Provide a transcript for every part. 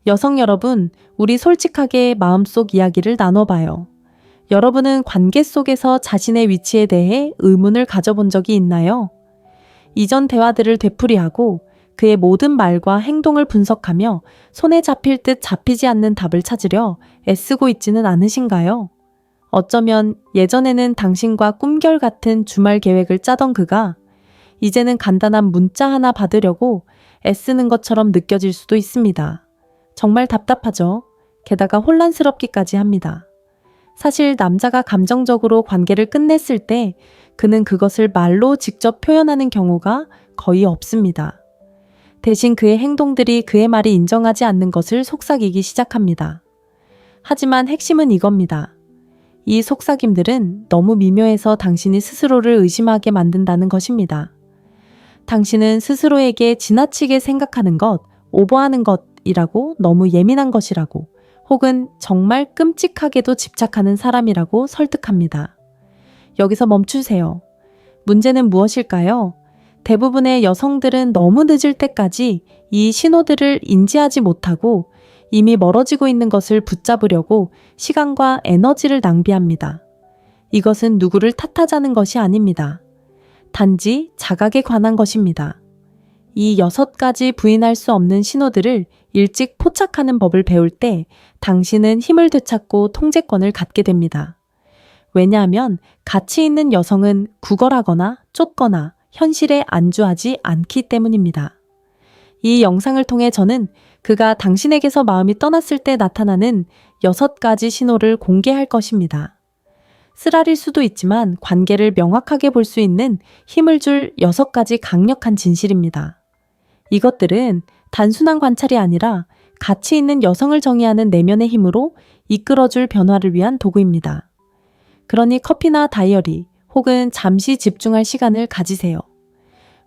여성 여러분, 우리 솔직하게 마음속 이야기를 나눠봐요. 여러분은 관계 속에서 자신의 위치에 대해 의문을 가져본 적이 있나요? 이전 대화들을 되풀이하고 그의 모든 말과 행동을 분석하며 손에 잡힐 듯 잡히지 않는 답을 찾으려 애쓰고 있지는 않으신가요? 어쩌면 예전에는 당신과 꿈결 같은 주말 계획을 짜던 그가 이제는 간단한 문자 하나 받으려고 애쓰는 것처럼 느껴질 수도 있습니다. 정말 답답하죠. 게다가 혼란스럽기까지 합니다. 사실 남자가 감정적으로 관계를 끝냈을 때 그는 그것을 말로 직접 표현하는 경우가 거의 없습니다. 대신 그의 행동들이 그의 말이 인정하지 않는 것을 속삭이기 시작합니다. 하지만 핵심은 이겁니다. 이 속삭임들은 너무 미묘해서 당신이 스스로를 의심하게 만든다는 것입니다. 당신은 스스로에게 지나치게 생각하는 것, 오버하는 것이라고, 너무 예민한 것이라고, 혹은 정말 끔찍하게도 집착하는 사람이라고 설득합니다. 여기서 멈추세요. 문제는 무엇일까요? 대부분의 여성들은 너무 늦을 때까지 이 신호들을 인지하지 못하고 이미 멀어지고 있는 것을 붙잡으려고 시간과 에너지를 낭비합니다. 이것은 누구를 탓하자는 것이 아닙니다. 단지 자각에 관한 것입니다. 이 6가지 부인할 수 없는 신호들을 일찍 포착하는 법을 배울 때 당신은 힘을 되찾고 통제권을 갖게 됩니다. 왜냐하면 가치 있는 여성은 구걸하거나 쫓거나 현실에 안주하지 않기 때문입니다. 이 영상을 통해 저는 그가 당신에게서 마음이 떠났을 때 나타나는 6가지 신호를 공개할 것입니다. 쓰라릴 수도 있지만 관계를 명확하게 볼 수 있는 힘을 줄 6가지 강력한 진실입니다. 이것들은 단순한 관찰이 아니라 가치 있는 여성을 정의하는 내면의 힘으로 이끌어줄 변화를 위한 도구입니다. 그러니 커피나 다이어리 혹은 잠시 집중할 시간을 가지세요.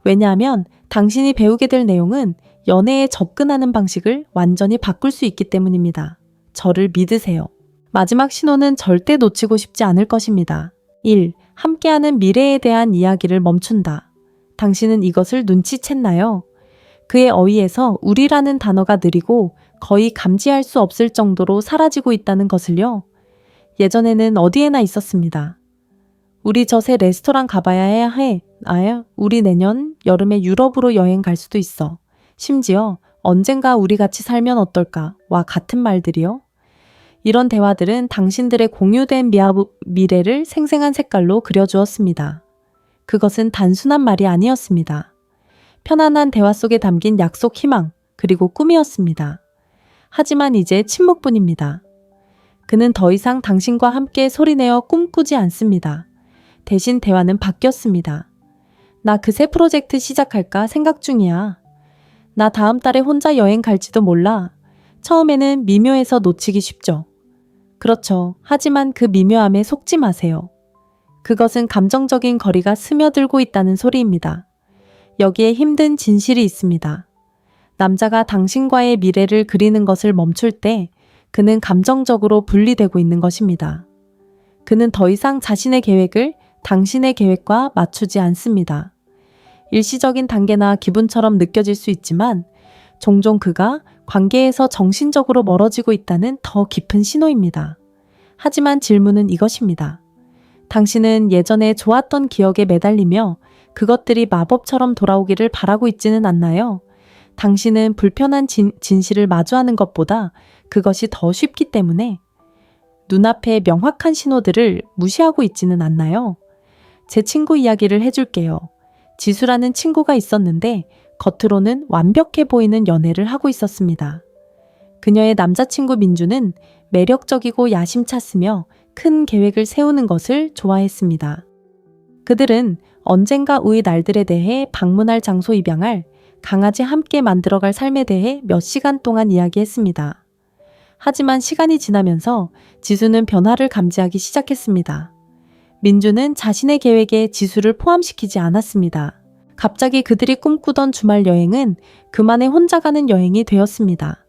왜냐하면 당신이 배우게 될 내용은 연애에 접근하는 방식을 완전히 바꿀 수 있기 때문입니다. 저를 믿으세요. 마지막 신호는 절대 놓치고 싶지 않을 것입니다. 1. 함께하는 미래에 대한 이야기를 멈춘다. 당신은 이것을 눈치챘나요? 그의 어휘에서 우리라는 단어가 느리고 거의 감지할 수 없을 정도로 사라지고 있다는 것을요. 예전에는 어디에나 있었습니다. 우리 저 새 레스토랑 가봐야 해. 우리 내년 여름에 유럽으로 여행 갈 수도 있어. 심지어 언젠가 우리 같이 살면 어떨까? 와 같은 말들이요. 이런 대화들은 당신들의 공유된 미래를 생생한 색깔로 그려주었습니다. 그것은 단순한 말이 아니었습니다. 편안한 대화 속에 담긴 약속, 희망, 그리고 꿈이었습니다. 하지만 이제 침묵뿐입니다. 그는 더 이상 당신과 함께 소리내어 꿈꾸지 않습니다. 대신 대화는 바뀌었습니다. 나 그 새 프로젝트 시작할까 생각 중이야. 나 다음 달에 혼자 여행 갈지도 몰라. 처음에는 미묘해서 놓치기 쉽죠. 그렇죠. 하지만 그 미묘함에 속지 마세요. 그것은 감정적인 거리가 스며들고 있다는 소리입니다. 여기에 힘든 진실이 있습니다. 남자가 당신과의 미래를 그리는 것을 멈출 때 그는 감정적으로 분리되고 있는 것입니다. 그는 더 이상 자신의 계획을 당신의 계획과 맞추지 않습니다. 일시적인 단계나 기분처럼 느껴질 수 있지만 종종 그가 관계에서 정신적으로 멀어지고 있다는 더 깊은 신호입니다. 하지만 질문은 이것입니다. 당신은 예전에 좋았던 기억에 매달리며 그것들이 마법처럼 돌아오기를 바라고 있지는 않나요? 당신은 불편한 진실을 마주하는 것보다 그것이 더 쉽기 때문에 눈앞의 명확한 신호들을 무시하고 있지는 않나요? 제 친구 이야기를 해줄게요. 지수라는 친구가 있었는데 겉으로는 완벽해 보이는 연애를 하고 있었습니다. 그녀의 남자친구 민주는 매력적이고 야심찼으며 큰 계획을 세우는 것을 좋아했습니다. 그들은 언젠가 우리 날들에 대해 방문할 장소 입양할, 강아지 함께 만들어갈 삶에 대해 몇 시간 동안 이야기했습니다. 하지만 시간이 지나면서 지수는 변화를 감지하기 시작했습니다. 민주는 자신의 계획에 지수를 포함시키지 않았습니다. 갑자기 그들이 꿈꾸던 주말 여행은 그만의 혼자 가는 여행이 되었습니다.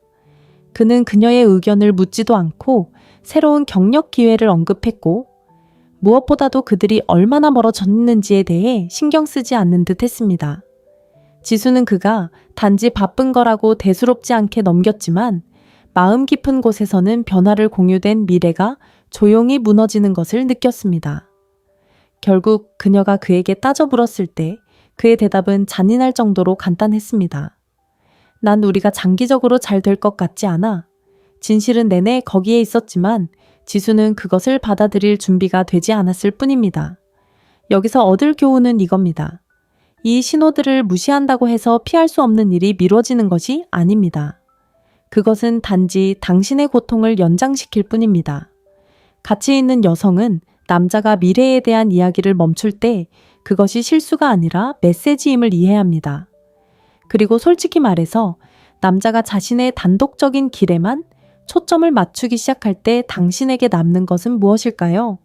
그는 그녀의 의견을 묻지도 않고 새로운 경력 기회를 언급했고 무엇보다도 그들이 얼마나 멀어졌는지에 대해 신경 쓰지 않는 듯 했습니다. 지수는 그가 단지 바쁜 거라고 대수롭지 않게 넘겼지만 마음 깊은 곳에서는 변화를 공유된 미래가 조용히 무너지는 것을 느꼈습니다. 결국 그녀가 그에게 따져 물었을 때 그의 대답은 잔인할 정도로 간단했습니다. 난 우리가 장기적으로 잘 될 것 같지 않아. 진실은 내내 거기에 있었지만 지수는 그것을 받아들일 준비가 되지 않았을 뿐입니다. 여기서 얻을 교훈은 이겁니다. 이 신호들을 무시한다고 해서 피할 수 없는 일이 미뤄지는 것이 아닙니다. 그것은 단지 당신의 고통을 연장시킬 뿐입니다. 가치 있는 여성은 남자가 미래에 대한 이야기를 멈출 때 그것이 실수가 아니라 메시지임을 이해합니다. 그리고 솔직히 말해서 남자가 자신의 단독적인 길에만 초점을 맞추기 시작할 때 당신에게 남는 것은 무엇일까요?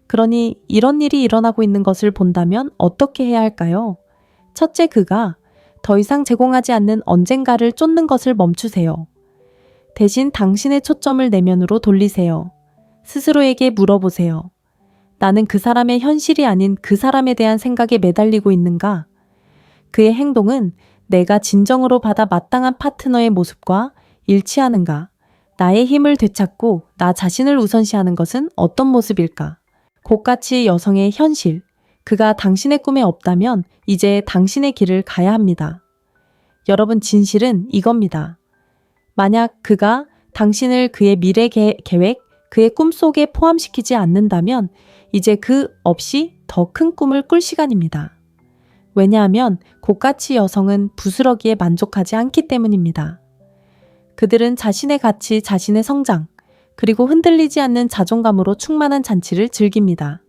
그러니 이런 일이 일어나고 있는 것을 본다면 어떻게 해야 할까요? 첫째, 그가 더 이상 제공하지 않는 언젠가를 쫓는 것을 멈추세요. 대신 당신의 초점을 내면으로 돌리세요. 스스로에게 물어보세요. 나는 그 사람의 현실이 아닌 그 사람에 대한 생각에 매달리고 있는가? 그의 행동은 내가 진정으로 받아 마땅한 파트너의 모습과 일치하는가? 나의 힘을 되찾고 나 자신을 우선시하는 것은 어떤 모습일까? 고가치 여성의 현실. 그가 당신의 꿈에 없다면 이제 당신의 길을 가야 합니다. 여러분, 진실은 이겁니다. 만약 그가 당신을 그의 미래 계획, 그의 꿈속에 포함시키지 않는다면 이제 그 없이 더 큰 꿈을 꿀 시간입니다. 왜냐하면 고가치 여성은 부스러기에 만족하지 않기 때문입니다. 그들은 자신의 가치, 자신의 성장, 그리고 흔들리지 않는 자존감으로 충만한 잔치를 즐깁니다.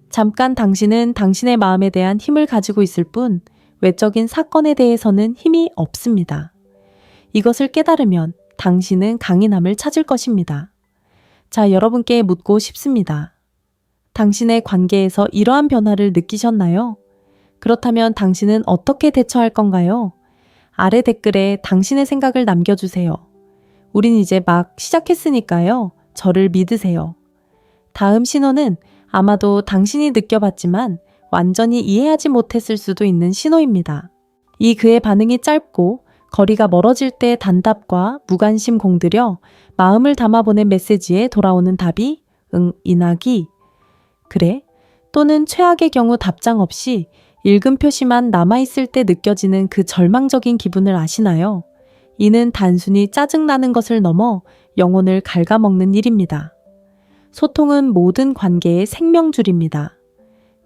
잠깐 당신은 당신의 마음에 대한 힘을 가지고 있을 뿐 외적인 사건에 대해서는 힘이 없습니다. 이것을 깨달으면 당신은 강인함을 찾을 것입니다. 자, 여러분께 묻고 싶습니다. 당신의 관계에서 이러한 변화를 느끼셨나요? 그렇다면 당신은 어떻게 대처할 건가요? 아래 댓글에 당신의 생각을 남겨주세요. 우린 이제 막 시작했으니까요. 저를 믿으세요. 다음 신호는 아마도 당신이 느껴봤지만 완전히 이해하지 못했을 수도 있는 신호입니다. 이 그의 반응이 짧고 거리가 멀어질 때 단답과 무관심 공들여 마음을 담아보낸 메시지에 돌아오는 답이 응, 이나기. 그래? 또는 최악의 경우 답장 없이 읽음 표시만 남아있을 때 느껴지는 그 절망적인 기분을 아시나요? 이는 단순히 짜증나는 것을 넘어 영혼을 갉아먹는 일입니다. 소통은 모든 관계의 생명줄입니다.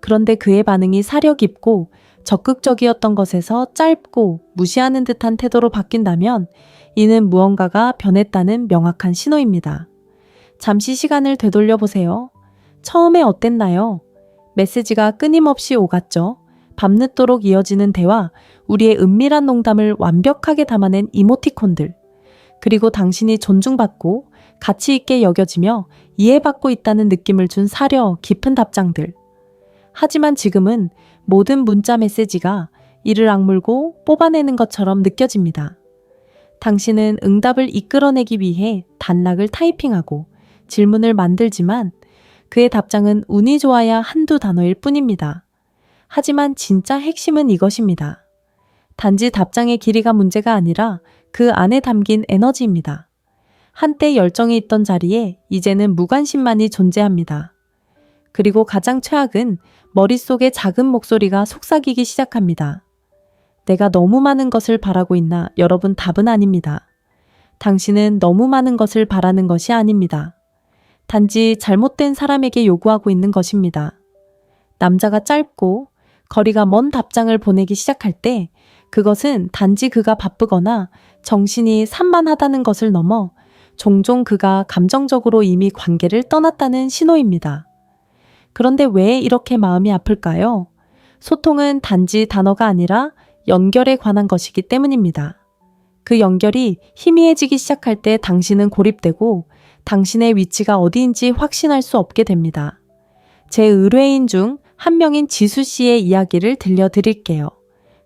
그런데 그의 반응이 사려 깊고 적극적이었던 것에서 짧고 무시하는 듯한 태도로 바뀐다면 이는 무언가가 변했다는 명확한 신호입니다. 잠시 시간을 되돌려 보세요. 처음에 어땠나요? 메시지가 끊임없이 오갔죠. 밤늦도록 이어지는 대화, 우리의 은밀한 농담을 완벽하게 담아낸 이모티콘들, 그리고 당신이 존중받고 가치 있게 여겨지며 이해받고 있다는 느낌을 준 사려 깊은 답장들. 하지만 지금은 모든 문자 메시지가 이를 악물고 뽑아내는 것처럼 느껴집니다. 당신은 응답을 이끌어내기 위해 단락을 타이핑하고 질문을 만들지만 그의 답장은 운이 좋아야 한두 단어일 뿐입니다. 하지만 진짜 핵심은 이것입니다. 단지 답장의 길이가 문제가 아니라 그 안에 담긴 에너지입니다. 한때 열정이 있던 자리에 이제는 무관심만이 존재합니다. 그리고 가장 최악은 머릿속에 작은 목소리가 속삭이기 시작합니다. 내가 너무 많은 것을 바라고 있나? 여러분, 답은 아닙니다. 당신은 너무 많은 것을 바라는 것이 아닙니다. 단지 잘못된 사람에게 요구하고 있는 것입니다. 남자가 짧고 거리가 먼 답장을 보내기 시작할 때 그것은 단지 그가 바쁘거나 정신이 산만하다는 것을 넘어 종종 그가 감정적으로 이미 관계를 떠났다는 신호입니다. 그런데 왜 이렇게 마음이 아플까요? 소통은 단지 단어가 아니라 연결에 관한 것이기 때문입니다. 그 연결이 희미해지기 시작할 때 당신은 고립되고 당신의 위치가 어디인지 확신할 수 없게 됩니다. 제 의뢰인 중 한 명인 지수 씨의 이야기를 들려드릴게요.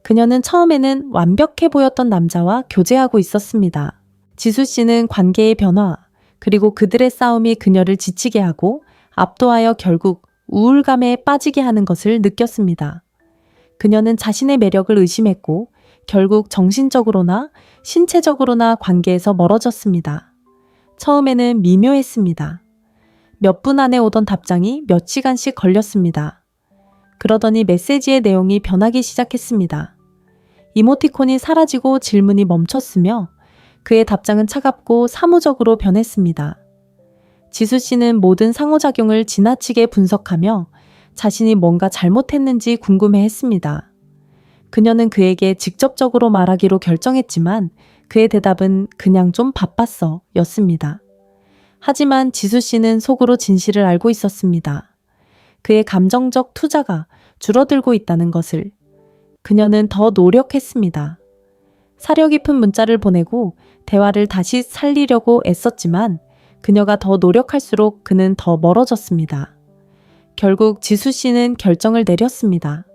그녀는 처음에는 완벽해 보였던 남자와 교제하고 있었습니다. 지수 씨는 관계의 변화, 그리고 그들의 싸움이 그녀를 지치게 하고 압도하여 결국 우울감에 빠지게 하는 것을 느꼈습니다. 그녀는 자신의 매력을 의심했고 결국 정신적으로나 신체적으로나 관계에서 멀어졌습니다. 처음에는 미묘했습니다. 몇 분 안에 오던 답장이 몇 시간씩 걸렸습니다. 그러더니 메시지의 내용이 변하기 시작했습니다. 이모티콘이 사라지고 질문이 멈췄으며 그의 답장은 차갑고 사무적으로 변했습니다. 지수 씨는 모든 상호작용을 지나치게 분석하며 자신이 뭔가 잘못했는지 궁금해했습니다. 그녀는 그에게 직접적으로 말하기로 결정했지만 그의 대답은 그냥 좀 바빴어 였습니다. 하지만 지수 씨는 속으로 진실을 알고 있었습니다. 그의 감정적 투자가 줄어들고 있다는 것을. 그녀는 더 노력했습니다. 사려 깊은 문자를 보내고 대화를 다시 살리려고 애썼지만 그녀가 더 노력할수록 그는 더 멀어졌습니다. 결국 지수 씨는 결정을 내렸습니다.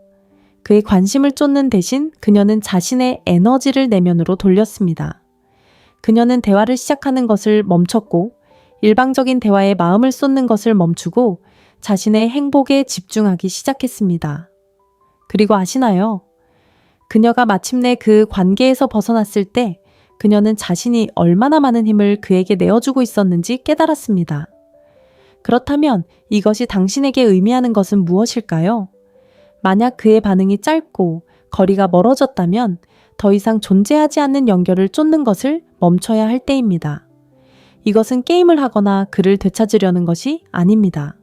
그의 관심을 쫓는 대신 그녀는 자신의 에너지를 내면으로 돌렸습니다. 그녀는 대화를 시작하는 것을 멈췄고 일방적인 대화에 마음을 쏟는 것을 멈추고 자신의 행복에 집중하기 시작했습니다. 그리고 아시나요? 그녀가 마침내 그 관계에서 벗어났을 때 그녀는 자신이 얼마나 많은 힘을 그에게 내어주고 있었는지 깨달았습니다. 그렇다면 이것이 당신에게 의미하는 것은 무엇일까요? 만약 그의 반응이 짧고 거리가 멀어졌다면 더 이상 존재하지 않는 연결을 쫓는 것을 멈춰야 할 때입니다. 이것은 게임을 하거나 그를 되찾으려는 것이 아닙니다.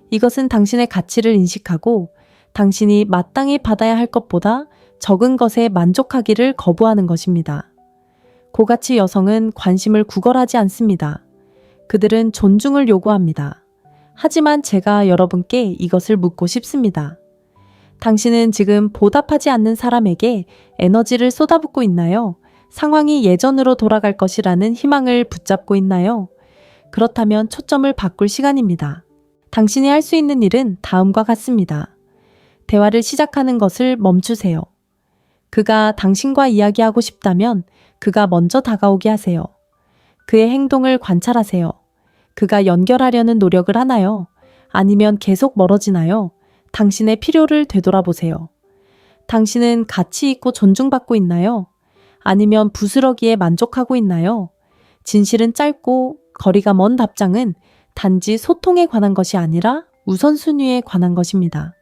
이것은 당신의 가치를 인식하고 당신이 마땅히 받아야 할 것보다 적은 것에 만족하기를 거부하는 것입니다. 고가치 여성은 관심을 구걸하지 않습니다. 그들은 존중을 요구합니다. 하지만 제가 여러분께 이것을 묻고 싶습니다. 당신은 지금 보답하지 않는 사람에게 에너지를 쏟아붓고 있나요? 상황이 예전으로 돌아갈 것이라는 희망을 붙잡고 있나요? 그렇다면 초점을 바꿀 시간입니다. 당신이 할 수 있는 일은 다음과 같습니다. 대화를 시작하는 것을 멈추세요. 그가 당신과 이야기하고 싶다면 그가 먼저 다가오게 하세요. 그의 행동을 관찰하세요. 그가 연결하려는 노력을 하나요? 아니면 계속 멀어지나요? 당신의 필요를 되돌아보세요. 당신은 가치 있고 존중받고 있나요? 아니면 부스러기에 만족하고 있나요? 진실은 짧고 거리가 먼 답장은 단지 소통에 관한 것이 아니라 우선순위에 관한 것입니다.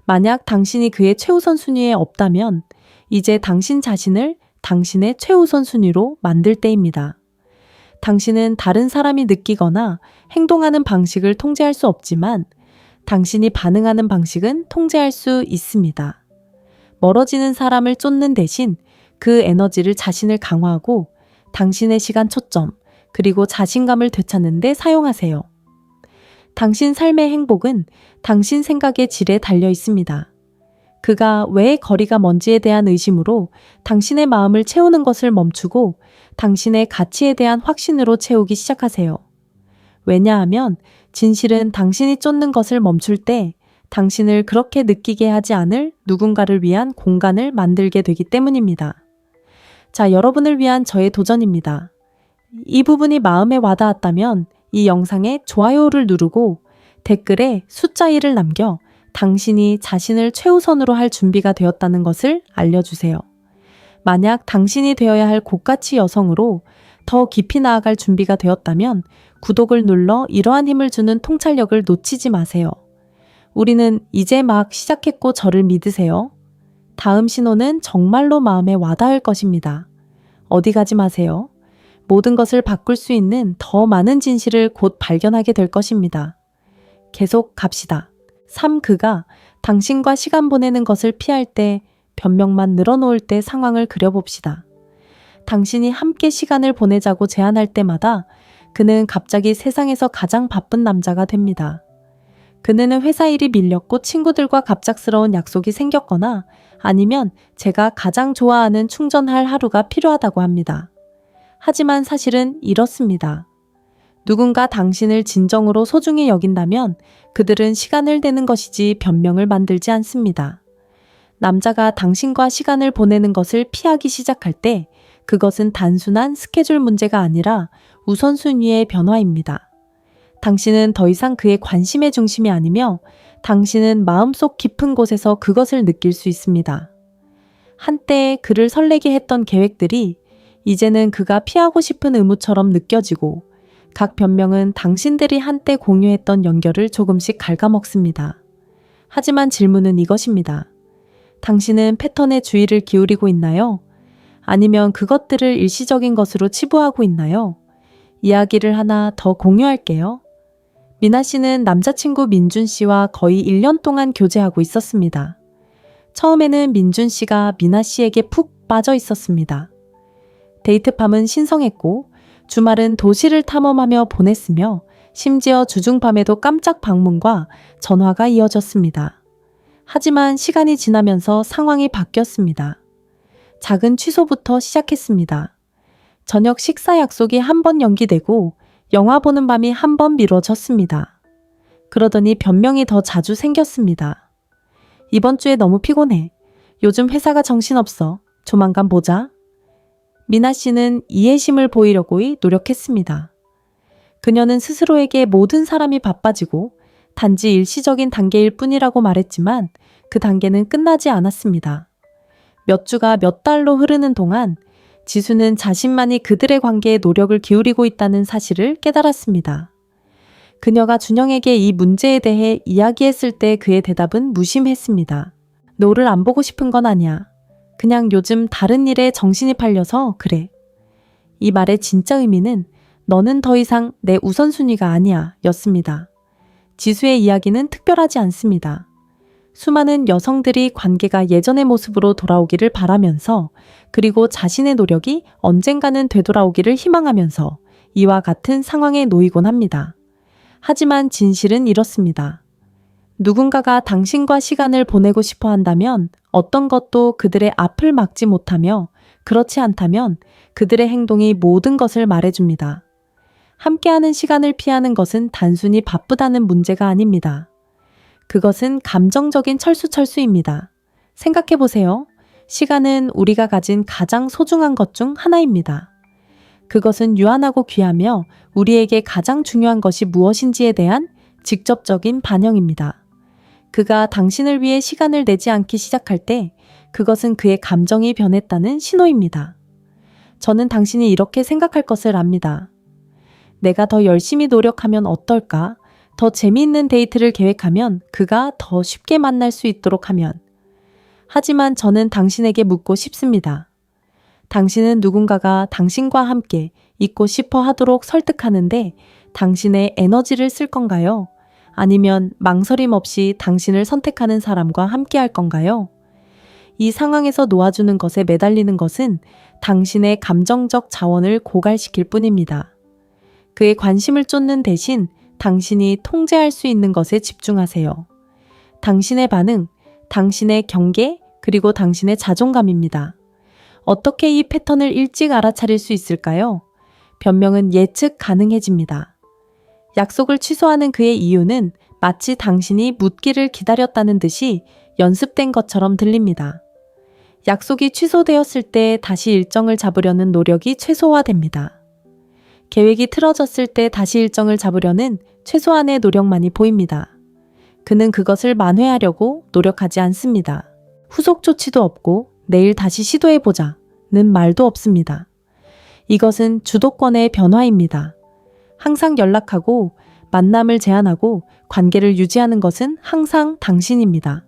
만약 당신이 그의 최우선 순위에 없다면 이제 당신 자신을 당신의 최우선 순위로 만들 때입니다. 당신은 다른 사람이 느끼거나 행동하는 방식을 통제할 수 없지만 당신이 반응하는 방식은 통제할 수 있습니다. 멀어지는 사람을 쫓는 대신 그 에너지를 자신을 강화하고 당신의 시간 초점 그리고 자신감을 되찾는 데 사용하세요. 당신 삶의 행복은 당신 생각의 질에 달려 있습니다. 그가 왜 거리가 먼지에 대한 의심으로 당신의 마음을 채우는 것을 멈추고 당신의 가치에 대한 확신으로 채우기 시작하세요. 왜냐하면 진실은 당신이 쫓는 것을 멈출 때 당신을 그렇게 느끼게 하지 않을 누군가를 위한 공간을 만들게 되기 때문입니다. 자, 여러분을 위한 저의 도전입니다. 이 부분이 마음에 와닿았다면 이 영상에 좋아요를 누르고 댓글에 숫자 1을 남겨 당신이 자신을 최우선으로 할 준비가 되었다는 것을 알려주세요. 만약 당신이 되어야 할 고가치 여성으로 더 깊이 나아갈 준비가 되었다면 구독을 눌러 이러한 힘을 주는 통찰력을 놓치지 마세요. 우리는 이제 막 시작했고 저를 믿으세요. 다음 신호는 정말로 마음에 와닿을 것입니다. 어디 가지 마세요. 모든 것을 바꿀 수 있는 더 많은 진실을 곧 발견하게 될 것입니다. 계속 갑시다. 3. 그가 당신과 시간 보내는 것을 피할 때 변명만 늘어놓을 때 상황을 그려봅시다. 당신이 함께 시간을 보내자고 제안할 때마다 그는 갑자기 세상에서 가장 바쁜 남자가 됩니다. 그는 회사 일이 밀렸고 친구들과 갑작스러운 약속이 생겼거나 아니면 제가 가장 좋아하는 충전할 하루가 필요하다고 합니다. 하지만 사실은 이렇습니다. 누군가 당신을 진정으로 소중히 여긴다면 그들은 시간을 내는 것이지 변명을 만들지 않습니다. 남자가 당신과 시간을 보내는 것을 피하기 시작할 때 그것은 단순한 스케줄 문제가 아니라 우선순위의 변화입니다. 당신은 더 이상 그의 관심의 중심이 아니며 당신은 마음속 깊은 곳에서 그것을 느낄 수 있습니다. 한때 그를 설레게 했던 계획들이 이제는 그가 피하고 싶은 의무처럼 느껴지고 각 변명은 당신들이 한때 공유했던 연결을 조금씩 갉아먹습니다. 하지만 질문은 이것입니다. 당신은 패턴에 주의를 기울이고 있나요? 아니면 그것들을 일시적인 것으로 치부하고 있나요? 이야기를 하나 더 공유할게요. 미나 씨는 남자친구 민준 씨와 거의 1년 동안 교제하고 있었습니다. 처음에는 민준 씨가 미나 씨에게 푹 빠져 있었습니다. 데이트밤은 신성했고 주말은 도시를 탐험하며 보냈으며 심지어 주중밤에도 깜짝 방문과 전화가 이어졌습니다. 하지만 시간이 지나면서 상황이 바뀌었습니다. 작은 취소부터 시작했습니다. 저녁 식사 약속이 한 번 연기되고 영화 보는 밤이 한 번 미뤄졌습니다. 그러더니 변명이 더 자주 생겼습니다. 이번 주에 너무 피곤해. 요즘 회사가 정신없어. 조만간 보자. 미나 씨는 이해심을 보이려고 노력했습니다. 그녀는 스스로에게 모든 사람이 바빠지고 단지 일시적인 단계일 뿐이라고 말했지만 그 단계는 끝나지 않았습니다. 몇 주가 몇 달로 흐르는 동안 지수는 자신만이 그들의 관계에 노력을 기울이고 있다는 사실을 깨달았습니다. 그녀가 준영에게 이 문제에 대해 이야기했을 때 그의 대답은 무심했습니다. 너를 안 보고 싶은 건 아니야. 그냥 요즘 다른 일에 정신이 팔려서 그래. 이 말의 진짜 의미는 너는 더 이상 내 우선순위가 아니야 였습니다. 지수의 이야기는 특별하지 않습니다. 수많은 여성들이 관계가 예전의 모습으로 돌아오기를 바라면서 그리고 자신의 노력이 언젠가는 되돌아오기를 희망하면서 이와 같은 상황에 놓이곤 합니다. 하지만 진실은 이렇습니다. 누군가가 당신과 시간을 보내고 싶어 한다면 어떤 것도 그들의 앞을 막지 못하며 그렇지 않다면 그들의 행동이 모든 것을 말해줍니다. 함께하는 시간을 피하는 것은 단순히 바쁘다는 문제가 아닙니다. 그것은 감정적인 철수입니다. 생각해보세요. 시간은 우리가 가진 가장 소중한 것 중 하나입니다. 그것은 유한하고 귀하며 우리에게 가장 중요한 것이 무엇인지에 대한 직접적인 반영입니다. 그가 당신을 위해 시간을 내지 않기 시작할 때 그것은 그의 감정이 변했다는 신호입니다. 저는 당신이 이렇게 생각할 것을 압니다. 내가 더 열심히 노력하면 어떨까? 더 재미있는 데이트를 계획하면 그가 더 쉽게 만날 수 있도록 하면. 하지만 저는 당신에게 묻고 싶습니다. 당신은 누군가가 당신과 함께 있고 싶어 하도록 설득하는데 당신의 에너지를 쓸 건가요? 아니면 망설임 없이 당신을 선택하는 사람과 함께 할 건가요? 이 상황에서 놓아주는 것에 매달리는 것은 당신의 감정적 자원을 고갈시킬 뿐입니다. 그의 관심을 쫓는 대신 당신이 통제할 수 있는 것에 집중하세요. 당신의 반응, 당신의 경계, 그리고 당신의 자존감입니다. 어떻게 이 패턴을 일찍 알아차릴 수 있을까요? 변명은 예측 가능해집니다. 약속을 취소하는 그의 이유는 마치 당신이 묻기를 기다렸다는 듯이 연습된 것처럼 들립니다. 약속이 취소되었을 때 다시 일정을 잡으려는 노력이 최소화됩니다. 계획이 틀어졌을 때 다시 일정을 잡으려는 최소한의 노력만이 보입니다. 그는 그것을 만회하려고 노력하지 않습니다. 후속 조치도 없고 내일 다시 시도해보자는 말도 없습니다. 이것은 주도권의 변화입니다. 항상 연락하고 만남을 제안하고 관계를 유지하는 것은 항상 당신입니다.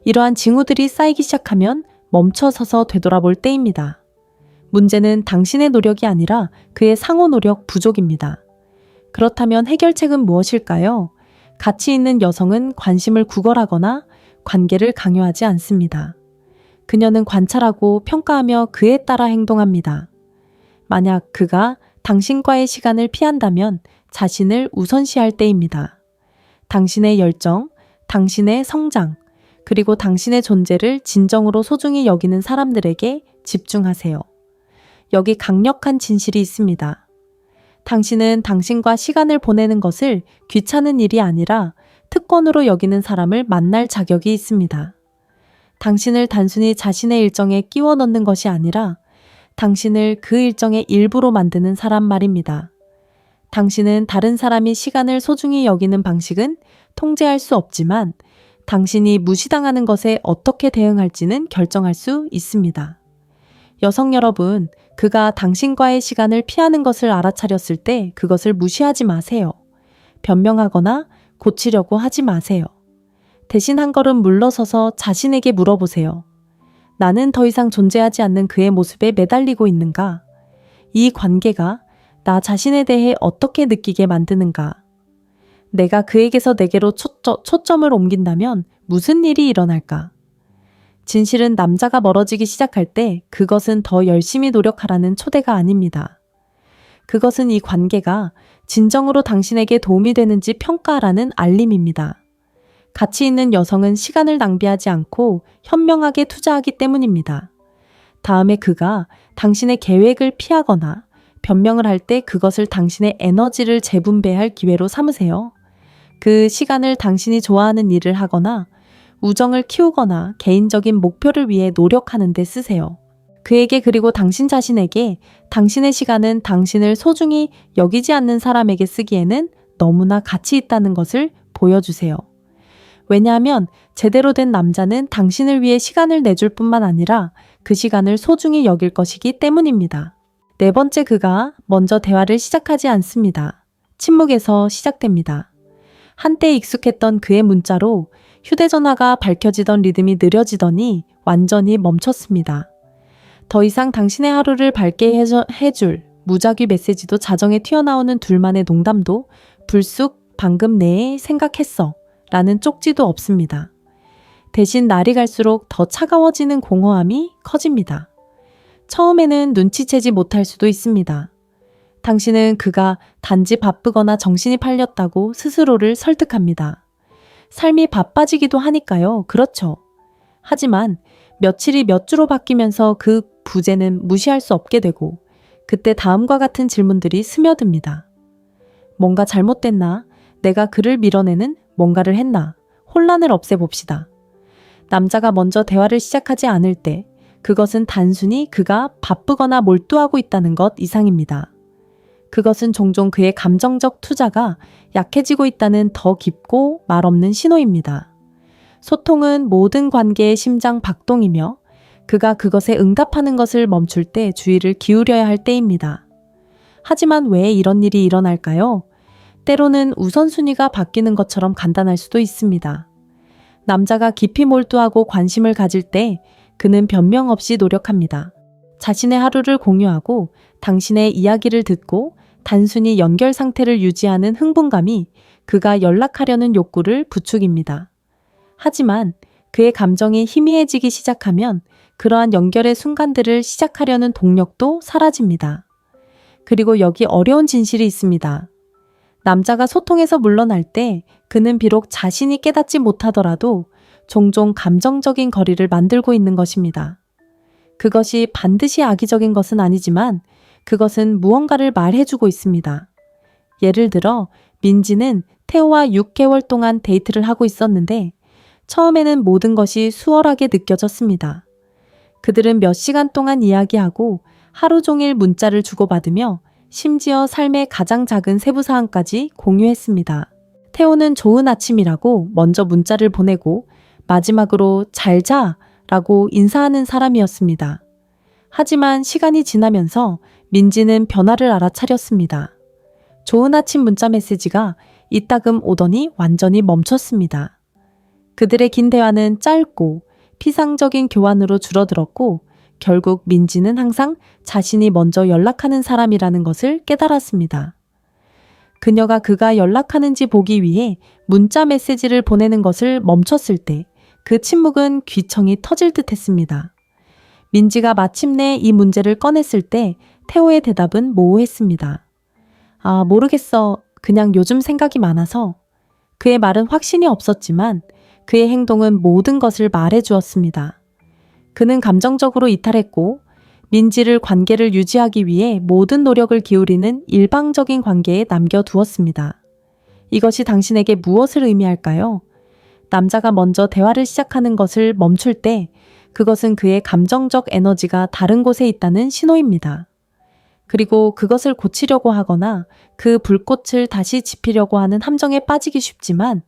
이러한 징후들이 쌓이기 시작하면 멈춰서서 되돌아볼 때입니다. 문제는 당신의 노력이 아니라 그의 상호 노력 부족입니다. 그렇다면 해결책은 무엇일까요? 가치 있는 여성은 관심을 구걸하거나 관계를 강요하지 않습니다. 그녀는 관찰하고 평가하며 그에 따라 행동합니다. 만약 그가 당신과의 시간을 피한다면 자신을 우선시할 때입니다. 당신의 열정, 당신의 성장, 그리고 당신의 존재를 진정으로 소중히 여기는 사람들에게 집중하세요. 여기 강력한 진실이 있습니다. 당신은 당신과 시간을 보내는 것을 귀찮은 일이 아니라 특권으로 여기는 사람을 만날 자격이 있습니다. 당신을 단순히 자신의 일정에 끼워 넣는 것이 아니라 당신을 그 일정의 일부로 만드는 사람 말입니다. 당신은 다른 사람이 시간을 소중히 여기는 방식은 통제할 수 없지만 당신이 무시당하는 것에 어떻게 대응할지는 결정할 수 있습니다. 여성 여러분, 그가 당신과의 시간을 피하는 것을 알아차렸을 때 그것을 무시하지 마세요. 변명하거나 고치려고 하지 마세요. 대신 한 걸음 물러서서 자신에게 물어보세요. 나는 더 이상 존재하지 않는 그의 모습에 매달리고 있는가? 이 관계가 나 자신에 대해 어떻게 느끼게 만드는가? 내가 그에게서 내게로 초점을 옮긴다면 무슨 일이 일어날까? 진실은 남자가 멀어지기 시작할 때 그것은 더 열심히 노력하라는 초대가 아닙니다. 그것은 이 관계가 진정으로 당신에게 도움이 되는지 평가하라는 알림입니다. 가치 있는 여성은 시간을 낭비하지 않고 현명하게 투자하기 때문입니다. 다음에 그가 당신의 계획을 피하거나 변명을 할 때 그것을 당신의 에너지를 재분배할 기회로 삼으세요. 그 시간을 당신이 좋아하는 일을 하거나 우정을 키우거나 개인적인 목표를 위해 노력하는 데 쓰세요. 그에게 그리고 당신 자신에게 당신의 시간은 당신을 소중히 여기지 않는 사람에게 쓰기에는 너무나 가치 있다는 것을 보여주세요. 왜냐하면 제대로 된 남자는 당신을 위해 시간을 내줄 뿐만 아니라 그 시간을 소중히 여길 것이기 때문입니다. 네 번째, 그가 먼저 대화를 시작하지 않습니다. 침묵에서 시작됩니다. 한때 익숙했던 그의 문자로 휴대전화가 밝혀지던 리듬이 느려지더니 완전히 멈췄습니다. 더 이상 당신의 하루를 밝게 해줄 무작위 메시지도 자정에 튀어나오는 둘만의 농담도 불쑥 방금 내에 생각했어 라는 쪽지도 없습니다. 대신 날이 갈수록 더 차가워지는 공허함이 커집니다. 처음에는 눈치채지 못할 수도 있습니다. 당신은 그가 단지 바쁘거나 정신이 팔렸다고 스스로를 설득합니다. 삶이 바빠지기도 하니까요. 그렇죠. 하지만 며칠이 몇 주로 바뀌면서 그 부재는 무시할 수 없게 되고 그때 다음과 같은 질문들이 스며듭니다. 뭔가 잘못됐나? 내가 그를 밀어내는 뭔가를 했나? 혼란을 없애봅시다. 남자가 먼저 대화를 시작하지 않을 때 그것은 단순히 그가 바쁘거나 몰두하고 있다는 것 이상입니다. 그것은 종종 그의 감정적 투자가 약해지고 있다는 더 깊고 말없는 신호입니다. 소통은 모든 관계의 심장 박동이며 그가 그것에 응답하는 것을 멈출 때 주의를 기울여야 할 때입니다. 하지만 왜 이런 일이 일어날까요? 때로는 우선순위가 바뀌는 것처럼 간단할 수도 있습니다. 남자가 깊이 몰두하고 관심을 가질 때 그는 변명 없이 노력합니다. 자신의 하루를 공유하고 당신의 이야기를 듣고 단순히 연결 상태를 유지하는 흥분감이 그가 연락하려는 욕구를 부추깁니다. 하지만 그의 감정이 희미해지기 시작하면 그러한 연결의 순간들을 시작하려는 동력도 사라집니다. 그리고 여기 어려운 진실이 있습니다. 남자가 소통에서 물러날 때 그는 비록 자신이 깨닫지 못하더라도 종종 감정적인 거리를 만들고 있는 것입니다. 그것이 반드시 악의적인 것은 아니지만 그것은 무언가를 말해주고 있습니다. 예를 들어 민지는 태호와 6개월 동안 데이트를 하고 있었는데 처음에는 모든 것이 수월하게 느껴졌습니다. 그들은 몇 시간 동안 이야기하고 하루 종일 문자를 주고받으며 심지어 삶의 가장 작은 세부사항까지 공유했습니다. 태호는 좋은 아침이라고 먼저 문자를 보내고 마지막으로 잘 자 라고 인사하는 사람이었습니다. 하지만 시간이 지나면서 민지는 변화를 알아차렸습니다. 좋은 아침 문자 메시지가 이따금 오더니 완전히 멈췄습니다. 그들의 긴 대화는 짧고 피상적인 교환으로 줄어들었고 결국 민지는 항상 자신이 먼저 연락하는 사람이라는 것을 깨달았습니다. 그녀가 그가 연락하는지 보기 위해 문자 메시지를 보내는 것을 멈췄을 때 그 침묵은 귀청이 터질 듯 했습니다. 민지가 마침내 이 문제를 꺼냈을 때 태호의 대답은 모호했습니다. 아, 모르겠어. 그냥 요즘 생각이 많아서. 그의 말은 확신이 없었지만 그의 행동은 모든 것을 말해주었습니다. 그는 감정적으로 이탈했고 민지를 관계를 유지하기 위해 모든 노력을 기울이는 일방적인 관계에 남겨두었습니다. 이것이 당신에게 무엇을 의미할까요? 남자가 먼저 대화를 시작하는 것을 멈출 때 그것은 그의 감정적 에너지가 다른 곳에 있다는 신호입니다. 그리고 그것을 고치려고 하거나 그 불꽃을 다시 지피려고 하는 함정에 빠지기 쉽지만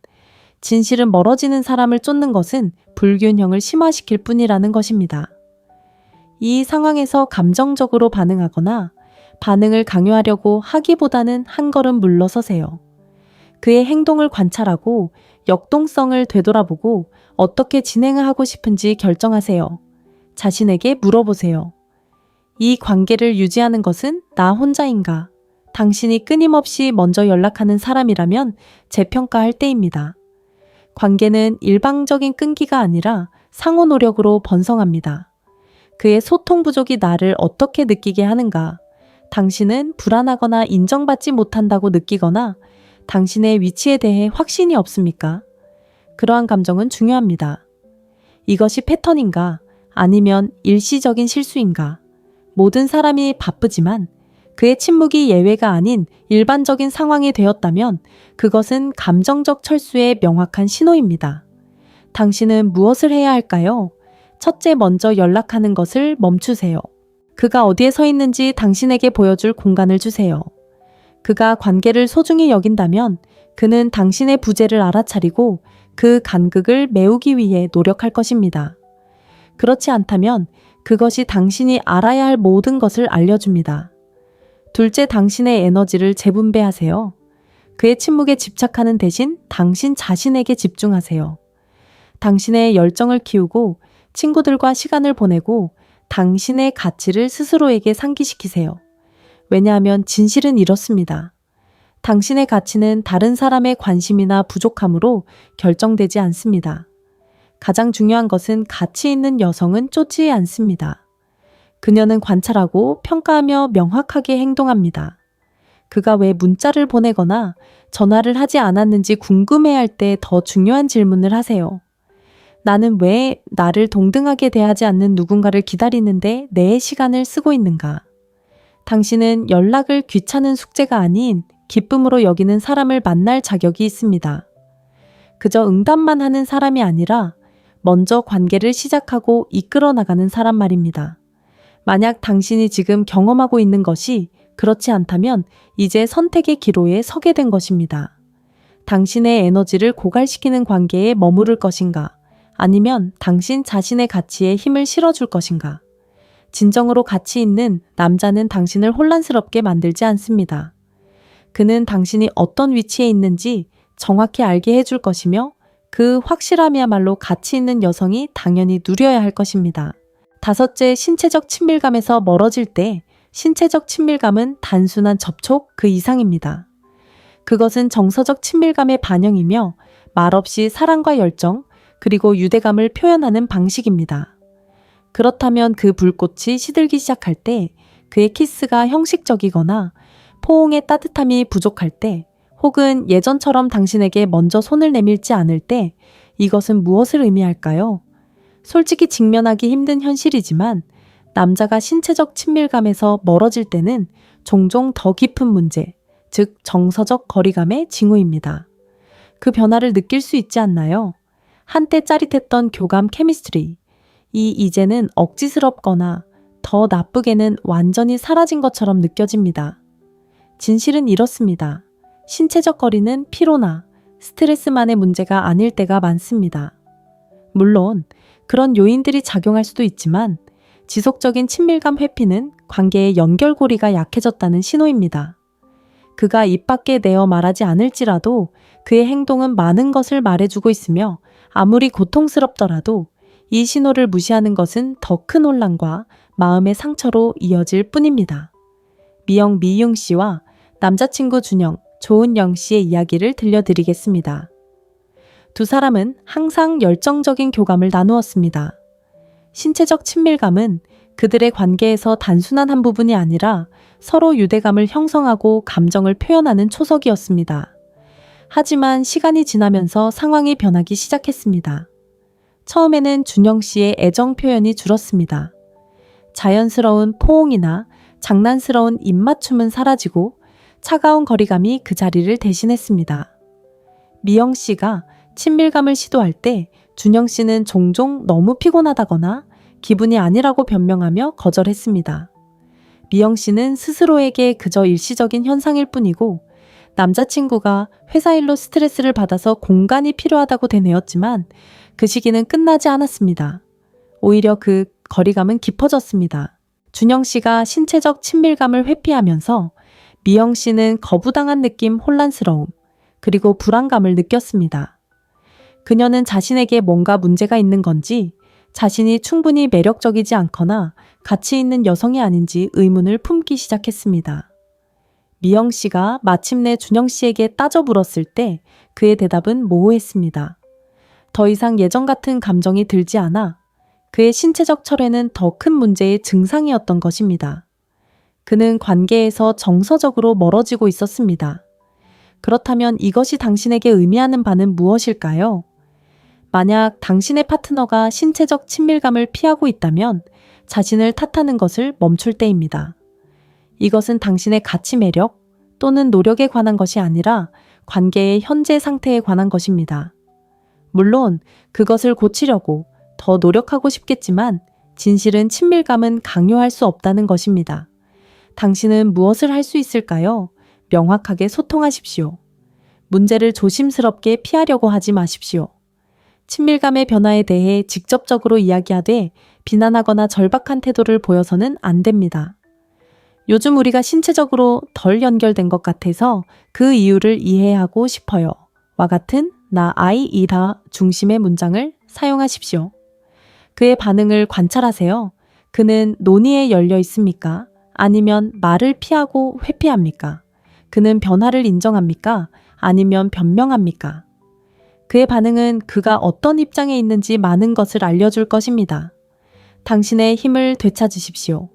진실은 멀어지는 사람을 쫓는 것은 불균형을 심화시킬 뿐이라는 것입니다. 이 상황에서 감정적으로 반응하거나 반응을 강요하려고 하기보다는 한 걸음 물러서세요. 그의 행동을 관찰하고 역동성을 되돌아보고 어떻게 진행을 하고 싶은지 결정하세요. 자신에게 물어보세요. 이 관계를 유지하는 것은 나 혼자인가? 당신이 끊임없이 먼저 연락하는 사람이라면 재평가할 때입니다. 관계는 일방적인 끈기가 아니라 상호 노력으로 번성합니다. 그의 소통 부족이 나를 어떻게 느끼게 하는가? 당신은 불안하거나 인정받지 못한다고 느끼거나 당신의 위치에 대해 확신이 없습니까? 그러한 감정은 중요합니다. 이것이 패턴인가? 아니면 일시적인 실수인가? 모든 사람이 바쁘지만 그의 침묵이 예외가 아닌 일반적인 상황이 되었다면 그것은 감정적 철수의 명확한 신호입니다. 당신은 무엇을 해야 할까요? 첫째, 먼저 연락하는 것을 멈추세요. 그가 어디에 서 있는지 당신에게 보여줄 공간을 주세요. 그가 관계를 소중히 여긴다면 그는 당신의 부재를 알아차리고 그 간극을 메우기 위해 노력할 것입니다. 그렇지 않다면 그것이 당신이 알아야 할 모든 것을 알려줍니다. 둘째, 당신의 에너지를 재분배하세요. 그의 침묵에 집착하는 대신 당신 자신에게 집중하세요. 당신의 열정을 키우고 친구들과 시간을 보내고 당신의 가치를 스스로에게 상기시키세요. 왜냐하면 진실은 이렇습니다. 당신의 가치는 다른 사람의 관심이나 부족함으로 결정되지 않습니다. 가장 중요한 것은 가치 있는 여성은 쫓지 않습니다. 그녀는 관찰하고 평가하며 명확하게 행동합니다. 그가 왜 문자를 보내거나 전화를 하지 않았는지 궁금해할 때 더 중요한 질문을 하세요. 나는 왜 나를 동등하게 대하지 않는 누군가를 기다리는데 내 시간을 쓰고 있는가? 당신은 연락을 귀찮은 숙제가 아닌 기쁨으로 여기는 사람을 만날 자격이 있습니다. 그저 응답만 하는 사람이 아니라 먼저 관계를 시작하고 이끌어 나가는 사람 말입니다. 만약 당신이 지금 경험하고 있는 것이 그렇지 않다면 이제 선택의 기로에 서게 된 것입니다. 당신의 에너지를 고갈시키는 관계에 머무를 것인가? 아니면 당신 자신의 가치에 힘을 실어줄 것인가? 진정으로 가치 있는 남자는 당신을 혼란스럽게 만들지 않습니다. 그는 당신이 어떤 위치에 있는지 정확히 알게 해줄 것이며 그 확실함이야말로 가치 있는 여성이 당연히 누려야 할 것입니다. 다섯째, 신체적 친밀감에서 멀어질 때 신체적 친밀감은 단순한 접촉 그 이상입니다. 그것은 정서적 친밀감의 반영이며 말없이 사랑과 열정 그리고 유대감을 표현하는 방식입니다. 그렇다면 그 불꽃이 시들기 시작할 때, 그의 키스가 형식적이거나 포옹의 따뜻함이 부족할 때, 혹은 예전처럼 당신에게 먼저 손을 내밀지 않을 때 이것은 무엇을 의미할까요? 솔직히 직면하기 힘든 현실이지만 남자가 신체적 친밀감에서 멀어질 때는 종종 더 깊은 문제, 즉 정서적 거리감의 징후입니다. 그 변화를 느낄 수 있지 않나요? 한때 짜릿했던 교감 케미스트리, 이제는 억지스럽거나 더 나쁘게는 완전히 사라진 것처럼 느껴집니다. 진실은 이렇습니다. 신체적 거리는 피로나 스트레스만의 문제가 아닐 때가 많습니다. 물론 그런 요인들이 작용할 수도 있지만 지속적인 친밀감 회피는 관계의 연결고리가 약해졌다는 신호입니다. 그가 입 밖에 내어 말하지 않을지라도 그의 행동은 많은 것을 말해주고 있으며 아무리 고통스럽더라도 이 신호를 무시하는 것은 더 큰 혼란과 마음의 상처로 이어질 뿐입니다. 미영 미융 씨와 남자친구 준영, 조은영 씨의 이야기를 들려드리겠습니다. 두 사람은 항상 열정적인 교감을 나누었습니다. 신체적 친밀감은 그들의 관계에서 단순한 한 부분이 아니라 서로 유대감을 형성하고 감정을 표현하는 초석이었습니다. 하지만 시간이 지나면서 상황이 변하기 시작했습니다. 처음에는 준영 씨의 애정 표현이 줄었습니다. 자연스러운 포옹이나 장난스러운 입맞춤은 사라지고 차가운 거리감이 그 자리를 대신했습니다. 미영 씨가 친밀감을 시도할 때 준영 씨는 종종 너무 피곤하다거나 기분이 아니라고 변명하며 거절했습니다. 미영 씨는 스스로에게 그저 일시적인 현상일 뿐이고 남자친구가 회사 일로 스트레스를 받아서 공간이 필요하다고 되뇌었지만 그 시기는 끝나지 않았습니다. 오히려 그 거리감은 깊어졌습니다. 준영 씨가 신체적 친밀감을 회피하면서 미영 씨는 거부당한 느낌, 혼란스러움, 그리고 불안감을 느꼈습니다. 그녀는 자신에게 뭔가 문제가 있는 건지, 자신이 충분히 매력적이지 않거나 가치 있는 여성이 아닌지 의문을 품기 시작했습니다. 미영 씨가 마침내 준영 씨에게 따져 물었을 때 그의 대답은 모호했습니다. 더 이상 예전 같은 감정이 들지 않아 그의 신체적 철회는 더 큰 문제의 증상이었던 것입니다. 그는 관계에서 정서적으로 멀어지고 있었습니다. 그렇다면 이것이 당신에게 의미하는 바는 무엇일까요? 만약 당신의 파트너가 신체적 친밀감을 피하고 있다면 자신을 탓하는 것을 멈출 때입니다. 이것은 당신의 가치 매력 또는 노력에 관한 것이 아니라 관계의 현재 상태에 관한 것입니다. 물론 그것을 고치려고 더 노력하고 싶겠지만 진실은 친밀감은 강요할 수 없다는 것입니다. 당신은 무엇을 할 수 있을까요? 명확하게 소통하십시오. 문제를 조심스럽게 피하려고 하지 마십시오. 친밀감의 변화에 대해 직접적으로 이야기하되 비난하거나 절박한 태도를 보여서는 안 됩니다. 요즘 우리가 신체적으로 덜 연결된 것 같아서 그 이유를 이해하고 싶어요. 와 같은 나 아이이라 중심의 문장을 사용하십시오. 그의 반응을 관찰하세요. 그는 논의에 열려 있습니까? 아니면 말을 피하고 회피합니까? 그는 변화를 인정합니까? 아니면 변명합니까? 그의 반응은 그가 어떤 입장에 있는지 많은 것을 알려줄 것입니다. 당신의 힘을 되찾으십시오.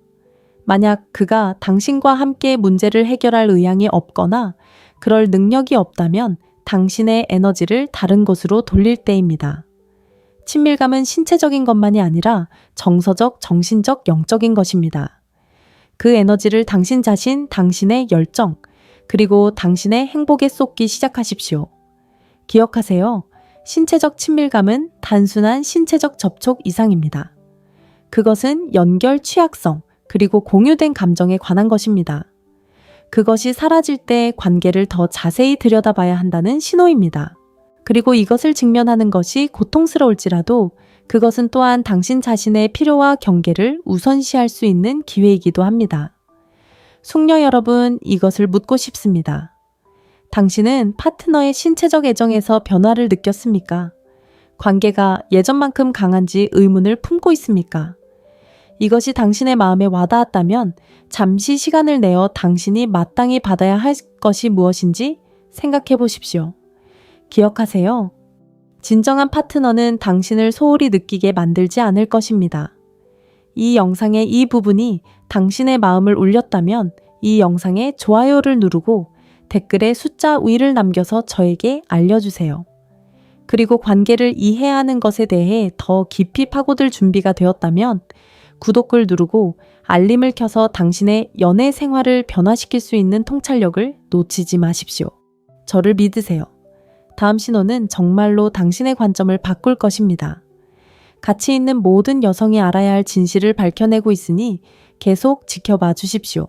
만약 그가 당신과 함께 문제를 해결할 의향이 없거나 그럴 능력이 없다면 당신의 에너지를 다른 곳으로 돌릴 때입니다. 친밀감은 신체적인 것만이 아니라 정서적, 정신적, 영적인 것입니다. 그 에너지를 당신 자신, 당신의 열정, 그리고 당신의 행복에 쏟기 시작하십시오. 기억하세요. 신체적 친밀감은 단순한 신체적 접촉 이상입니다. 그것은 연결 취약성, 그리고 공유된 감정에 관한 것입니다. 그것이 사라질 때 관계를 더 자세히 들여다봐야 한다는 신호입니다. 그리고 이것을 직면하는 것이 고통스러울지라도 그것은 또한 당신 자신의 필요와 경계를 우선시할 수 있는 기회이기도 합니다. 숙녀 여러분, 이것을 묻고 싶습니다. 당신은 파트너의 신체적 애정에서 변화를 느꼈습니까? 관계가 예전만큼 강한지 의문을 품고 있습니까? 이것이 당신의 마음에 와닿았다면 잠시 시간을 내어 당신이 마땅히 받아야 할 것이 무엇인지 생각해 보십시오. 기억하세요. 진정한 파트너는 당신을 소홀히 느끼게 만들지 않을 것입니다. 이 영상의 이 부분이 당신의 마음을 울렸다면 이 영상에 좋아요를 누르고 댓글에 숫자 위를 남겨서 저에게 알려주세요. 그리고 관계를 이해하는 것에 대해 더 깊이 파고들 준비가 되었다면 구독을 누르고 알림을 켜서 당신의 연애 생활을 변화시킬 수 있는 통찰력을 놓치지 마십시오. 저를 믿으세요. 다음 신호는 정말로 당신의 관점을 바꿀 것입니다. 가치 있는 모든 여성이 알아야 할 진실을 밝혀내고 있으니 계속 지켜봐 주십시오.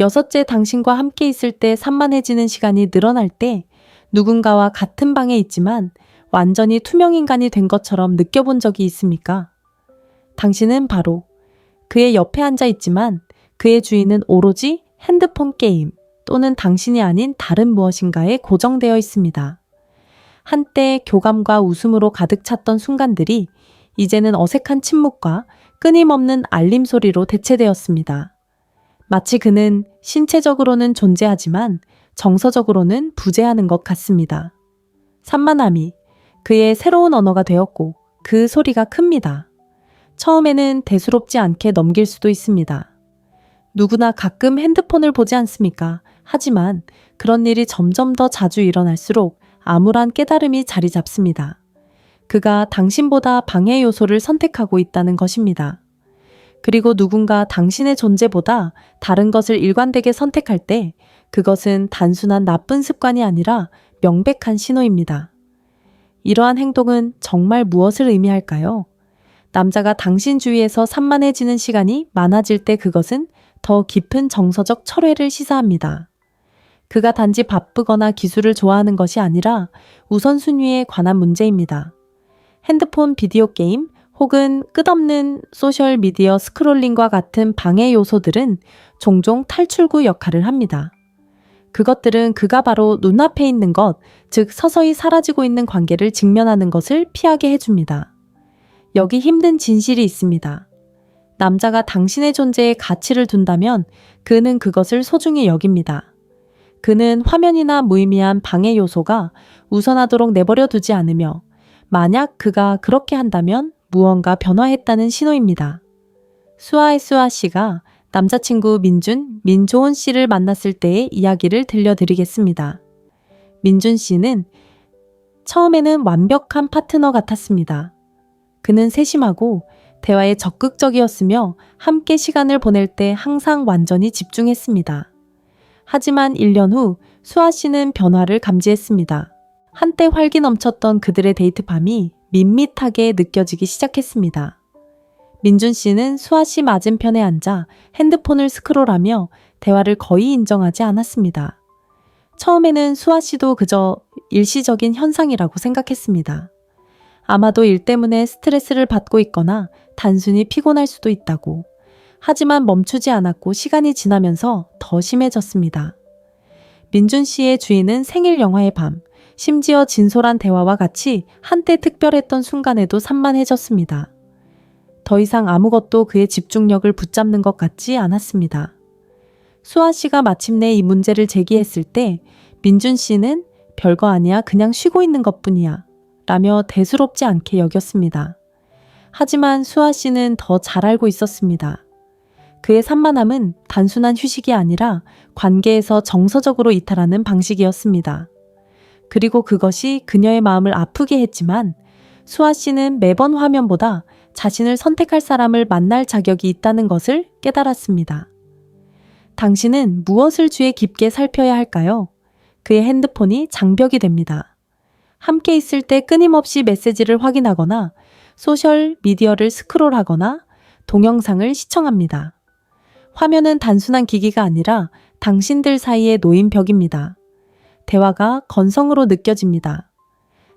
여섯째, 당신과 함께 있을 때 산만해지는 시간이 늘어날 때 누군가와 같은 방에 있지만 완전히 투명인간이 된 것처럼 느껴본 적이 있습니까? 당신은 바로 그의 옆에 앉아 있지만 그의 주인은 오로지 핸드폰 게임 또는 당신이 아닌 다른 무엇인가에 고정되어 있습니다. 한때 교감과 웃음으로 가득 찼던 순간들이 이제는 어색한 침묵과 끊임없는 알림 소리로 대체되었습니다. 마치 그는 신체적으로는 존재하지만 정서적으로는 부재하는 것 같습니다. 산만함이 그의 새로운 언어가 되었고 그 소리가 큽니다. 처음에는 대수롭지 않게 넘길 수도 있습니다. 누구나 가끔 핸드폰을 보지 않습니까? 하지만 그런 일이 점점 더 자주 일어날수록 암울한 깨달음이 자리 잡습니다. 그가 당신보다 방해 요소를 선택하고 있다는 것입니다. 그리고 누군가 당신의 존재보다 다른 것을 일관되게 선택할 때 그것은 단순한 나쁜 습관이 아니라 명백한 신호입니다. 이러한 행동은 정말 무엇을 의미할까요? 남자가 당신 주위에서 산만해지는 시간이 많아질 때 그것은 더 깊은 정서적 철회를 시사합니다. 그가 단지 바쁘거나 기술을 좋아하는 것이 아니라 우선순위에 관한 문제입니다. 핸드폰 비디오 게임 혹은 끝없는 소셜미디어 스크롤링과 같은 방해 요소들은 종종 탈출구 역할을 합니다. 그것들은 그가 바로 눈앞에 있는 것, 즉 서서히 사라지고 있는 관계를 직면하는 것을 피하게 해줍니다. 여기 힘든 진실이 있습니다. 남자가 당신의 존재에 가치를 둔다면 그는 그것을 소중히 여깁니다. 그는 화면이나 무의미한 방해 요소가 우선하도록 내버려 두지 않으며 만약 그가 그렇게 한다면 무언가 변화했다는 신호입니다. 수아의 수아 씨가 남자친구 민조은 씨를 만났을 때의 이야기를 들려드리겠습니다. 민준 씨는 처음에는 완벽한 파트너 같았습니다. 그는 세심하고 대화에 적극적이었으며 함께 시간을 보낼 때 항상 완전히 집중했습니다. 하지만 1년 후 수아 씨는 변화를 감지했습니다. 한때 활기 넘쳤던 그들의 데이트 밤이 밋밋하게 느껴지기 시작했습니다. 민준 씨는 수아 씨 맞은편에 앉아 핸드폰을 스크롤하며 대화를 거의 인정하지 않았습니다. 처음에는 수아 씨도 그저 일시적인 현상이라고 생각했습니다. 아마도 일 때문에 스트레스를 받고 있거나 단순히 피곤할 수도 있다고. 하지만 멈추지 않았고 시간이 지나면서 더 심해졌습니다. 민준 씨의 주인은 생일 영화의 밤, 심지어 진솔한 대화와 같이 한때 특별했던 순간에도 산만해졌습니다. 더 이상 아무것도 그의 집중력을 붙잡는 것 같지 않았습니다. 수아 씨가 마침내 이 문제를 제기했을 때 민준 씨는 별거 아니야, 그냥 쉬고 있는 것뿐이야 라며 대수롭지 않게 여겼습니다. 하지만 수아 씨는 더 잘 알고 있었습니다. 그의 산만함은 단순한 휴식이 아니라 관계에서 정서적으로 이탈하는 방식이었습니다. 그리고 그것이 그녀의 마음을 아프게 했지만 수아 씨는 매번 화면보다 자신을 선택할 사람을 만날 자격이 있다는 것을 깨달았습니다. 당신은 무엇을 주의 깊게 살펴야 할까요? 그의 핸드폰이 장벽이 됩니다. 함께 있을 때 끊임없이 메시지를 확인하거나 소셜 미디어를 스크롤하거나 동영상을 시청합니다. 화면은 단순한 기기가 아니라 당신들 사이의 놓인 벽입니다. 대화가 건성으로 느껴집니다.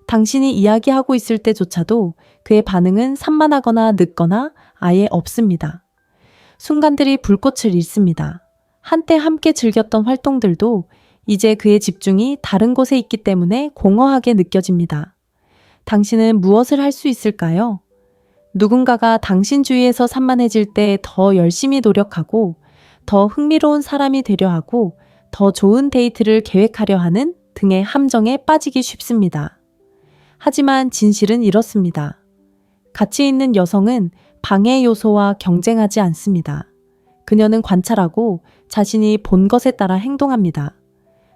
당신이 이야기하고 있을 때조차도 그의 반응은 산만하거나 늦거나 아예 없습니다. 순간들이 불꽃을 잃습니다. 한때 함께 즐겼던 활동들도 이제 그의 집중이 다른 곳에 있기 때문에 공허하게 느껴집니다. 당신은 무엇을 할 수 있을까요? 누군가가 당신 주위에서 산만해질 때 더 열심히 노력하고 더 흥미로운 사람이 되려 하고 더 좋은 데이트를 계획하려 하는 등의 함정에 빠지기 쉽습니다. 하지만 진실은 이렇습니다. 가치 있는 여성은 방해 요소와 경쟁하지 않습니다. 그녀는 관찰하고 자신이 본 것에 따라 행동합니다.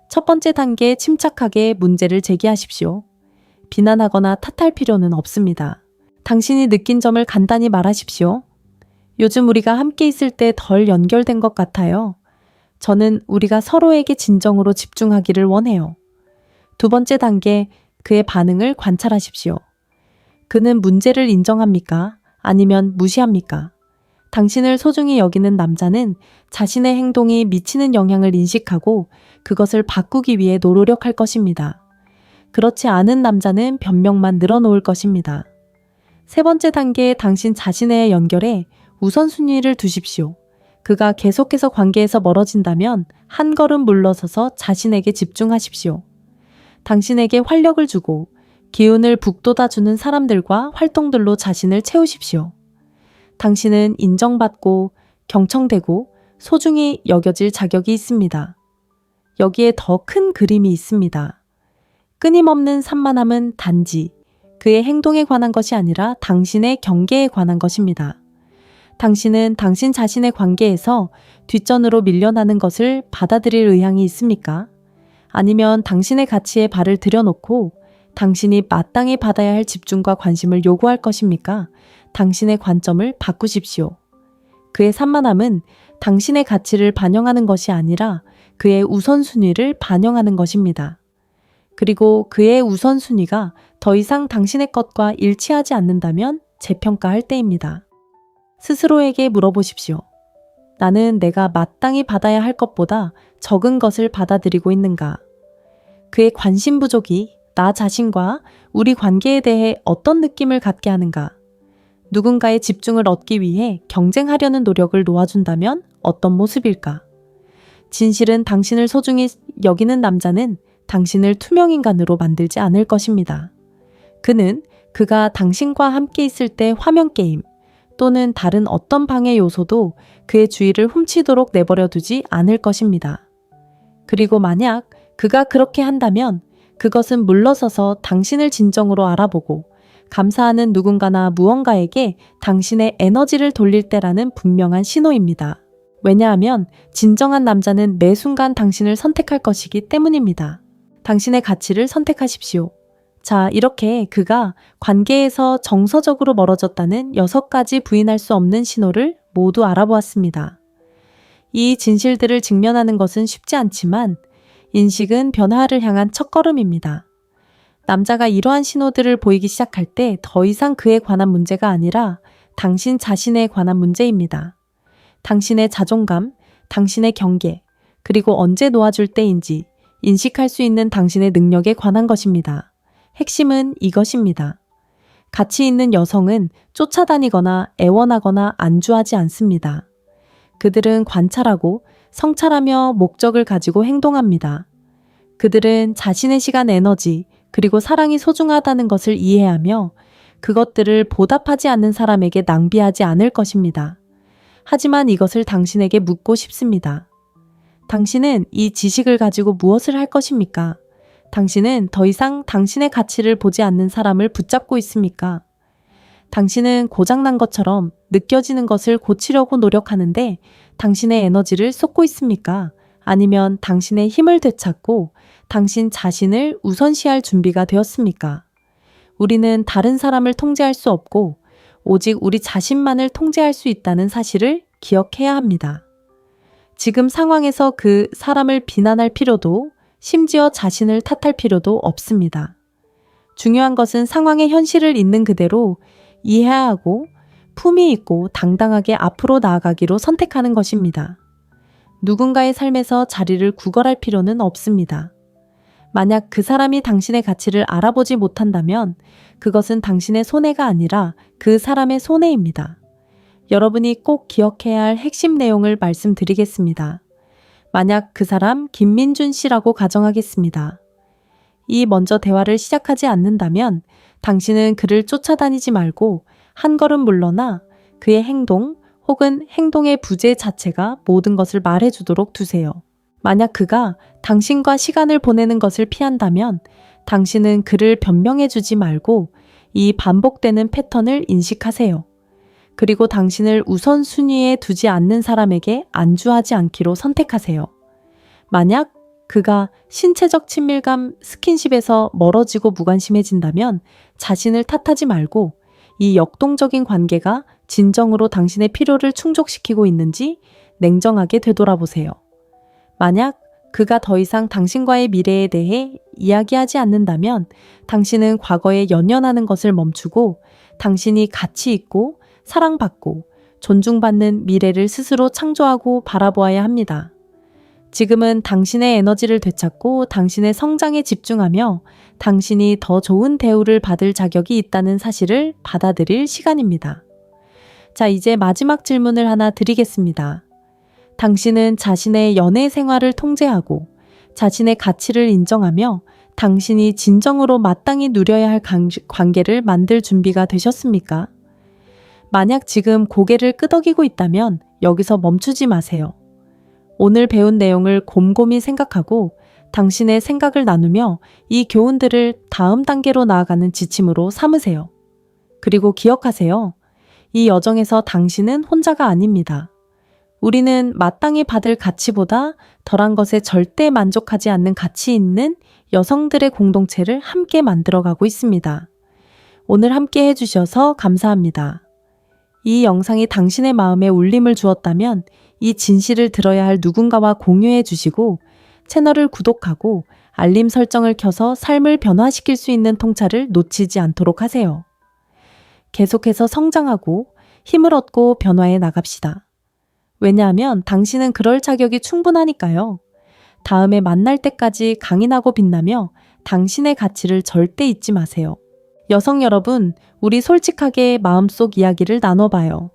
첫 번째 단계에 침착하게 문제를 제기하십시오. 비난하거나 탓할 필요는 없습니다. 당신이 느낀 점을 간단히 말하십시오. 요즘 우리가 함께 있을 때 덜 연결된 것 같아요. 저는 우리가 서로에게 진정으로 집중하기를 원해요. 두 번째 단계, 그의 반응을 관찰하십시오. 그는 문제를 인정합니까? 아니면 무시합니까? 당신을 소중히 여기는 남자는 자신의 행동이 미치는 영향을 인식하고 그것을 바꾸기 위해 노력할 것입니다. 그렇지 않은 남자는 변명만 늘어놓을 것입니다. 세 번째 단계에 당신 자신의 연결에 우선순위를 두십시오. 그가 계속해서 관계에서 멀어진다면 한 걸음 물러서서 자신에게 집중하십시오. 당신에게 활력을 주고 기운을 북돋아주는 사람들과 활동들로 자신을 채우십시오. 당신은 인정받고 경청되고 소중히 여겨질 자격이 있습니다. 여기에 더 큰 그림이 있습니다. 끊임없는 산만함은 단지 그의 행동에 관한 것이 아니라 당신의 경계에 관한 것입니다. 당신은 당신 자신의 관계에서 뒷전으로 밀려나는 것을 받아들일 의향이 있습니까? 아니면 당신의 가치에 발을 들여놓고 당신이 마땅히 받아야 할 집중과 관심을 요구할 것입니까? 당신의 관점을 바꾸십시오. 그의 산만함은 당신의 가치를 반영하는 것이 아니라 그의 우선순위를 반영하는 것입니다. 그리고 그의 우선순위가 더 이상 당신의 것과 일치하지 않는다면 재평가할 때입니다. 스스로에게 물어보십시오. 나는 내가 마땅히 받아야 할 것보다 적은 것을 받아들이고 있는가? 그의 관심 부족이 나 자신과 우리 관계에 대해 어떤 느낌을 갖게 하는가? 누군가의 집중을 얻기 위해 경쟁하려는 노력을 놓아준다면 어떤 모습일까? 진실은 당신을 소중히 여기는 남자는 당신을 투명인간으로 만들지 않을 것입니다. 그는 그가 당신과 함께 있을 때 화면 게임 또는 다른 어떤 방해 요소도 그의 주의를 훔치도록 내버려 두지 않을 것입니다. 그리고 만약 그가 그렇게 한다면 그것은 물러서서 당신을 진정으로 알아보고 감사하는 누군가나 무언가에게 당신의 에너지를 돌릴 때라는 분명한 신호입니다. 왜냐하면 진정한 남자는 매 순간 당신을 선택할 것이기 때문입니다. 당신의 가치를 선택하십시오. 자, 이렇게 그가 관계에서 정서적으로 멀어졌다는 6가지 부인할 수 없는 신호를 모두 알아보았습니다. 이 진실들을 직면하는 것은 쉽지 않지만 인식은 변화를 향한 첫걸음입니다. 남자가 이러한 신호들을 보이기 시작할 때 더 이상 그에 관한 문제가 아니라 당신 자신에 관한 문제입니다. 당신의 자존감, 당신의 경계, 그리고 언제 놓아줄 때인지 인식할 수 있는 당신의 능력에 관한 것입니다. 핵심은 이것입니다. 가치 있는 여성은 쫓아다니거나 애원하거나 안주하지 않습니다. 그들은 관찰하고 성찰하며 목적을 가지고 행동합니다. 그들은 자신의 시간, 에너지, 그리고 사랑이 소중하다는 것을 이해하며 그것들을 보답하지 않는 사람에게 낭비하지 않을 것입니다. 하지만 이것을 당신에게 묻고 싶습니다. 당신은 이 지식을 가지고 무엇을 할 것입니까? 당신은 더 이상 당신의 가치를 보지 않는 사람을 붙잡고 있습니까? 당신은 고장난 것처럼 느껴지는 것을 고치려고 노력하는데 당신의 에너지를 쏟고 있습니까? 아니면 당신의 힘을 되찾고 당신 자신을 우선시할 준비가 되었습니까? 우리는 다른 사람을 통제할 수 없고 오직 우리 자신만을 통제할 수 있다는 사실을 기억해야 합니다. 지금 상황에서 그 사람을 비난할 필요도 심지어 자신을 탓할 필요도 없습니다. 중요한 것은 상황의 현실을 있는 그대로 이해하고 품위 있고 당당하게 앞으로 나아가기로 선택하는 것입니다. 누군가의 삶에서 자리를 구걸할 필요는 없습니다. 만약 그 사람이 당신의 가치를 알아보지 못한다면 그것은 당신의 손해가 아니라 그 사람의 손해입니다. 여러분이 꼭 기억해야 할 핵심 내용을 말씀드리겠습니다. 만약 그 사람 김민준 씨라고 가정하겠습니다. 이 먼저 대화를 시작하지 않는다면 당신은 그를 쫓아다니지 말고 한 걸음 물러나 그의 행동 혹은 행동의 부재 자체가 모든 것을 말해주도록 두세요. 만약 그가 당신과 시간을 보내는 것을 피한다면 당신은 그를 변명해주지 말고 이 반복되는 패턴을 인식하세요. 그리고 당신을 우선순위에 두지 않는 사람에게 안주하지 않기로 선택하세요. 만약 그가 신체적 친밀감, 스킨십에서 멀어지고 무관심해진다면 자신을 탓하지 말고 이 역동적인 관계가 진정으로 당신의 필요를 충족시키고 있는지 냉정하게 되돌아보세요. 만약 그가 더 이상 당신과의 미래에 대해 이야기하지 않는다면 당신은 과거에 연연하는 것을 멈추고 당신이 가치 있고 사랑받고 존중받는 미래를 스스로 창조하고 바라보아야 합니다. 지금은 당신의 에너지를 되찾고 당신의 성장에 집중하며 당신이 더 좋은 대우를 받을 자격이 있다는 사실을 받아들일 시간입니다. 자, 이제 마지막 질문을 하나 드리겠습니다. 당신은 자신의 연애 생활을 통제하고 자신의 가치를 인정하며 당신이 진정으로 마땅히 누려야 할 관계를 만들 준비가 되셨습니까? 만약 지금 고개를 끄덕이고 있다면 여기서 멈추지 마세요. 오늘 배운 내용을 곰곰이 생각하고 당신의 생각을 나누며 이 교훈들을 다음 단계로 나아가는 지침으로 삼으세요. 그리고 기억하세요. 이 여정에서 당신은 혼자가 아닙니다. 우리는 마땅히 받을 가치보다 덜한 것에 절대 만족하지 않는 가치 있는 여성들의 공동체를 함께 만들어가고 있습니다. 오늘 함께 해주셔서 감사합니다. 이 영상이 당신의 마음에 울림을 주었다면 이 진실을 들어야 할 누군가와 공유해 주시고 채널을 구독하고 알림 설정을 켜서 삶을 변화시킬 수 있는 통찰을 놓치지 않도록 하세요. 계속해서 성장하고 힘을 얻고 변화해 나갑시다. 왜냐하면 당신은 그럴 자격이 충분하니까요. 다음에 만날 때까지 강인하고 빛나며 당신의 가치를 절대 잊지 마세요. 여성 여러분, 우리 솔직하게 마음속 이야기를 나눠봐요.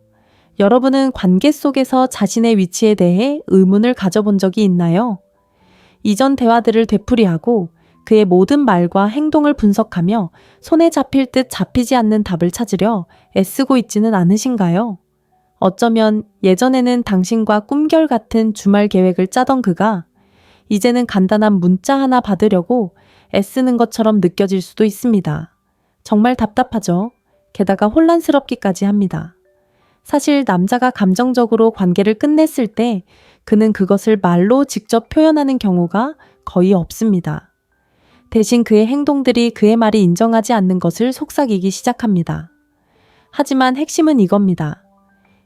여러분은 관계 속에서 자신의 위치에 대해 의문을 가져본 적이 있나요? 이전 대화들을 되풀이하고 그의 모든 말과 행동을 분석하며 손에 잡힐 듯 잡히지 않는 답을 찾으려 애쓰고 있지는 않으신가요? 어쩌면 예전에는 당신과 꿈결 같은 주말 계획을 짜던 그가 이제는 간단한 문자 하나 받으려고 애쓰는 것처럼 느껴질 수도 있습니다. 정말 답답하죠. 게다가 혼란스럽기까지 합니다. 사실 남자가 감정적으로 관계를 끝냈을 때 그는 그것을 말로 직접 표현하는 경우가 거의 없습니다. 대신 그의 행동들이 그의 말이 인정하지 않는 것을 속삭이기 시작합니다. 하지만 핵심은 이겁니다.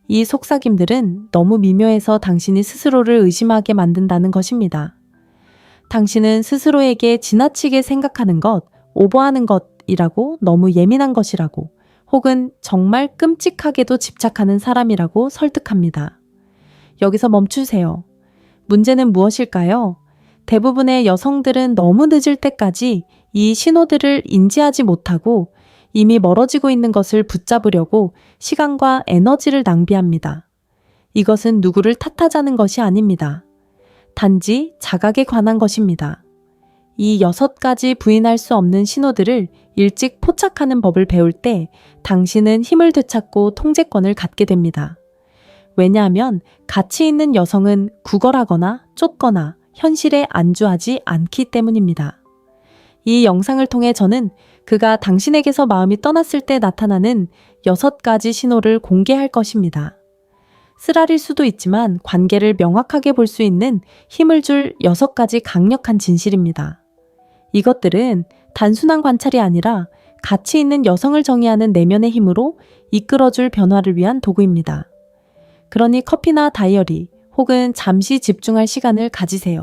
이 속삭임들은 너무 미묘해서 당신이 스스로를 의심하게 만든다는 것입니다. 당신은 스스로에게 지나치게 생각하는 것, 오버하는 것이라고, 너무 예민한 것이라고, 혹은 정말 끔찍하게도 집착하는 사람이라고 설득합니다. 여기서 멈추세요. 문제는 무엇일까요? 대부분의 여성들은 너무 늦을 때까지 이 신호들을 인지하지 못하고 이미 멀어지고 있는 것을 붙잡으려고 시간과 에너지를 낭비합니다. 이것은 누구를 탓하자는 것이 아닙니다. 단지 자각에 관한 것입니다. 이 6가지 부인할 수 없는 신호들을 일찍 포착하는 법을 배울 때 당신은 힘을 되찾고 통제권을 갖게 됩니다. 왜냐하면 가치 있는 여성은 구걸하거나 쫓거나 현실에 안주하지 않기 때문입니다. 이 영상을 통해 저는 그가 당신에게서 마음이 떠났을 때 나타나는 6가지 신호를 공개할 것입니다. 쓰라릴 수도 있지만 관계를 명확하게 볼 수 있는 힘을 줄 6가지 강력한 진실입니다. 이것들은 단순한 관찰이 아니라 가치 있는 여성을 정의하는 내면의 힘으로 이끌어줄 변화를 위한 도구입니다. 그러니 커피나 다이어리 혹은 잠시 집중할 시간을 가지세요.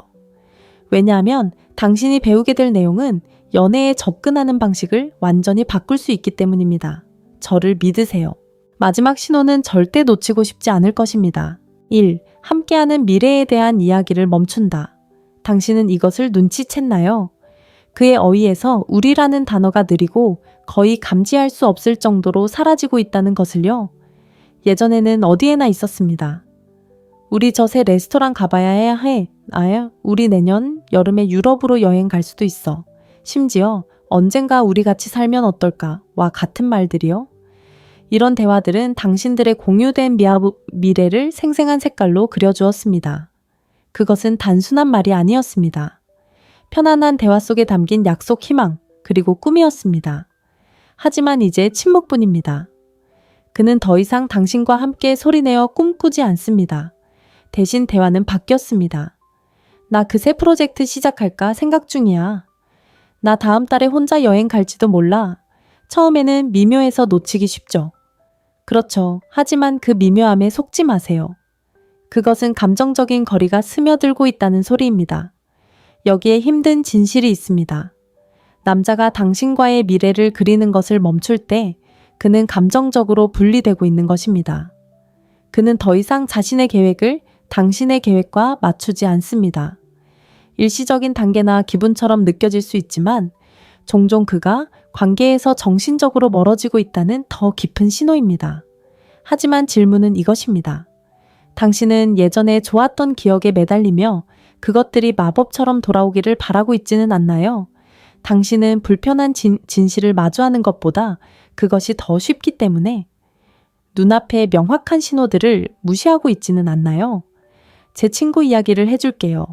왜냐하면 당신이 배우게 될 내용은 연애에 접근하는 방식을 완전히 바꿀 수 있기 때문입니다. 저를 믿으세요. 마지막 신호는 절대 놓치고 싶지 않을 것입니다. 1. 함께하는 미래에 대한 이야기를 멈춘다. 당신은 이것을 눈치챘나요? 그의 어휘에서 우리라는 단어가 느리고 거의 감지할 수 없을 정도로 사라지고 있다는 것을요. 예전에는 어디에나 있었습니다. 우리 저 새 레스토랑 가봐야 해. 우리 내년 여름에 유럽으로 여행 갈 수도 있어. 심지어 언젠가 우리 같이 살면 어떨까? 와 같은 말들이요. 이런 대화들은 당신들의 공유된 미래를 생생한 색깔로 그려주었습니다. 그것은 단순한 말이 아니었습니다. 편안한 대화 속에 담긴 약속, 희망, 그리고 꿈이었습니다. 하지만 이제 침묵뿐입니다. 그는 더 이상 당신과 함께 소리내어 꿈꾸지 않습니다. 대신 대화는 바뀌었습니다. 나 그 새 프로젝트 시작할까 생각 중이야. 나 다음 달에 혼자 여행 갈지도 몰라. 처음에는 미묘해서 놓치기 쉽죠. 그렇죠. 하지만 그 미묘함에 속지 마세요. 그것은 감정적인 거리가 스며들고 있다는 소리입니다. 여기에 힘든 진실이 있습니다. 남자가 당신과의 미래를 그리는 것을 멈출 때 그는 감정적으로 분리되고 있는 것입니다. 그는 더 이상 자신의 계획을 당신의 계획과 맞추지 않습니다. 일시적인 단계나 기분처럼 느껴질 수 있지만 종종 그가 관계에서 정신적으로 멀어지고 있다는 더 깊은 신호입니다. 하지만 질문은 이것입니다. 당신은 예전에 좋았던 기억에 매달리며 그것들이 마법처럼 돌아오기를 바라고 있지는 않나요? 당신은 불편한 진실을 마주하는 것보다 그것이 더 쉽기 때문에 눈앞의 명확한 신호들을 무시하고 있지는 않나요? 제 친구 이야기를 해줄게요.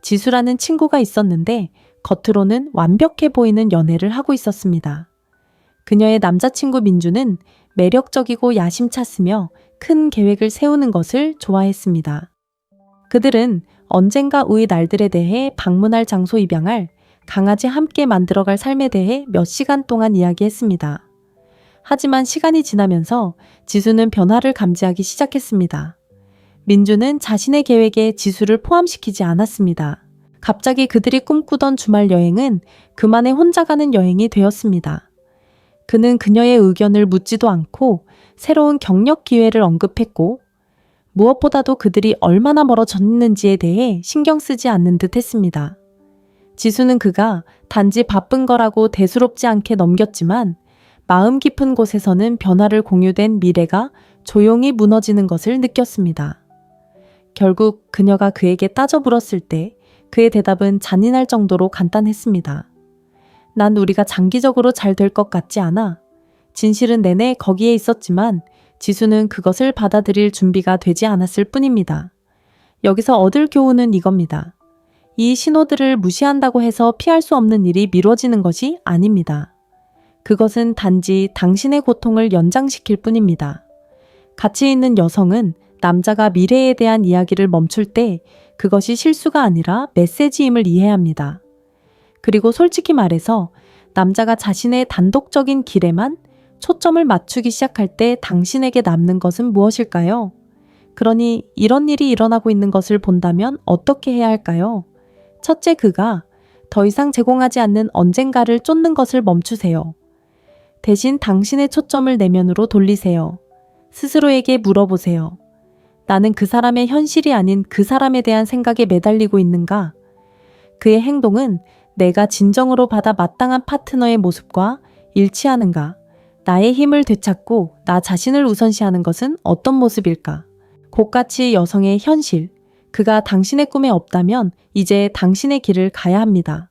지수라는 친구가 있었는데 겉으로는 완벽해 보이는 연애를 하고 있었습니다. 그녀의 남자친구 민주는 매력적이고 야심찼으며 큰 계획을 세우는 것을 좋아했습니다. 그들은 언젠가 우리 날들에 대해 방문할 장소 입양할, 강아지 함께 만들어갈 삶에 대해 몇 시간 동안 이야기했습니다. 하지만 시간이 지나면서 지수는 변화를 감지하기 시작했습니다. 민주는 자신의 계획에 지수를 포함시키지 않았습니다. 갑자기 그들이 꿈꾸던 주말 여행은 그만의 혼자 가는 여행이 되었습니다. 그는 그녀의 의견을 묻지도 않고 새로운 경력 기회를 언급했고 무엇보다도 그들이 얼마나 멀어졌는지에 대해 신경 쓰지 않는 듯 했습니다. 지수는 그가 단지 바쁜 거라고 대수롭지 않게 넘겼지만 마음 깊은 곳에서는 변화를 공유된 미래가 조용히 무너지는 것을 느꼈습니다. 결국 그녀가 그에게 따져 물었을 때 그의 대답은 잔인할 정도로 간단했습니다. 난 우리가 장기적으로 잘 될 것 같지 않아. 진실은 내내 거기에 있었지만 지수는 그것을 받아들일 준비가 되지 않았을 뿐입니다. 여기서 얻을 교훈은 이겁니다. 이 신호들을 무시한다고 해서 피할 수 없는 일이 미뤄지는 것이 아닙니다. 그것은 단지 당신의 고통을 연장시킬 뿐입니다. 가치 있는 여성은 남자가 미래에 대한 이야기를 멈출 때 그것이 실수가 아니라 메시지임을 이해합니다. 그리고 솔직히 말해서 남자가 자신의 단독적인 길에만 초점을 맞추기 시작할 때 당신에게 남는 것은 무엇일까요? 그러니 이런 일이 일어나고 있는 것을 본다면 어떻게 해야 할까요? 첫째, 그가 더 이상 제공하지 않는 언젠가를 쫓는 것을 멈추세요. 대신 당신의 초점을 내면으로 돌리세요. 스스로에게 물어보세요. 나는 그 사람의 현실이 아닌 그 사람에 대한 생각에 매달리고 있는가? 그의 행동은 내가 진정으로 받아 마땅한 파트너의 모습과 일치하는가? 나의 힘을 되찾고 나 자신을 우선시하는 것은 어떤 모습일까? 고가치 여성의 현실. 그가 당신의 꿈에 없다면 이제 당신의 길을 가야 합니다.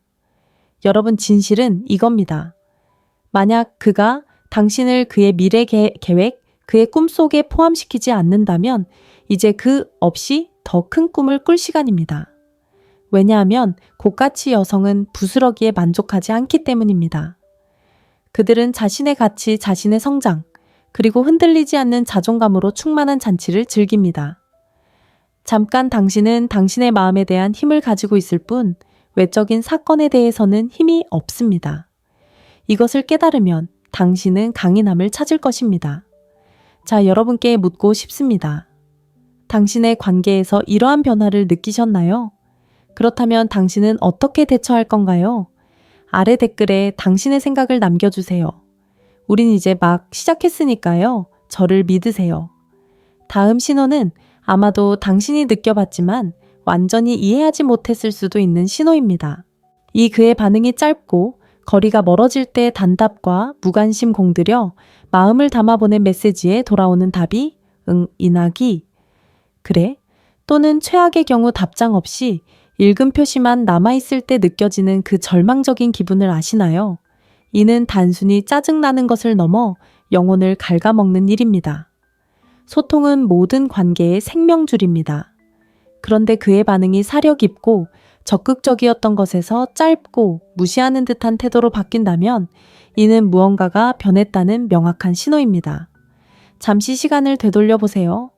여러분, 진실은 이겁니다. 만약 그가 당신을 그의 미래 계획, 그의 꿈속에 포함시키지 않는다면 이제 그 없이 더 큰 꿈을 꿀 시간입니다. 왜냐하면 고가치 여성은 부스러기에 만족하지 않기 때문입니다. 그들은 자신의 가치, 자신의 성장, 그리고 흔들리지 않는 자존감으로 충만한 잔치를 즐깁니다. 잠깐 당신은 당신의 마음에 대한 힘을 가지고 있을 뿐 외적인 사건에 대해서는 힘이 없습니다. 이것을 깨달으면 당신은 강인함을 찾을 것입니다. 자, 여러분께 묻고 싶습니다. 당신의 관계에서 이러한 변화를 느끼셨나요? 그렇다면 당신은 어떻게 대처할 건가요? 아래 댓글에 당신의 생각을 남겨주세요. 우린 이제 막 시작했으니까요. 저를 믿으세요. 다음 신호는 아마도 당신이 느껴봤지만 완전히 이해하지 못했을 수도 있는 신호입니다. 이 그의 반응이 짧고 거리가 멀어질 때 단답과 무관심 공들여 마음을 담아보낸 메시지에 돌아오는 답이 응, 이나기. 그래? 또는 최악의 경우 답장 없이 읽음 표시만 남아있을 때 느껴지는 그 절망적인 기분을 아시나요? 이는 단순히 짜증나는 것을 넘어 영혼을 갉아먹는 일입니다. 소통은 모든 관계의 생명줄입니다. 그런데 그의 반응이 사려 깊고 적극적이었던 것에서 짧고 무시하는 듯한 태도로 바뀐다면 이는 무언가가 변했다는 명확한 신호입니다. 잠시 시간을 되돌려 보세요.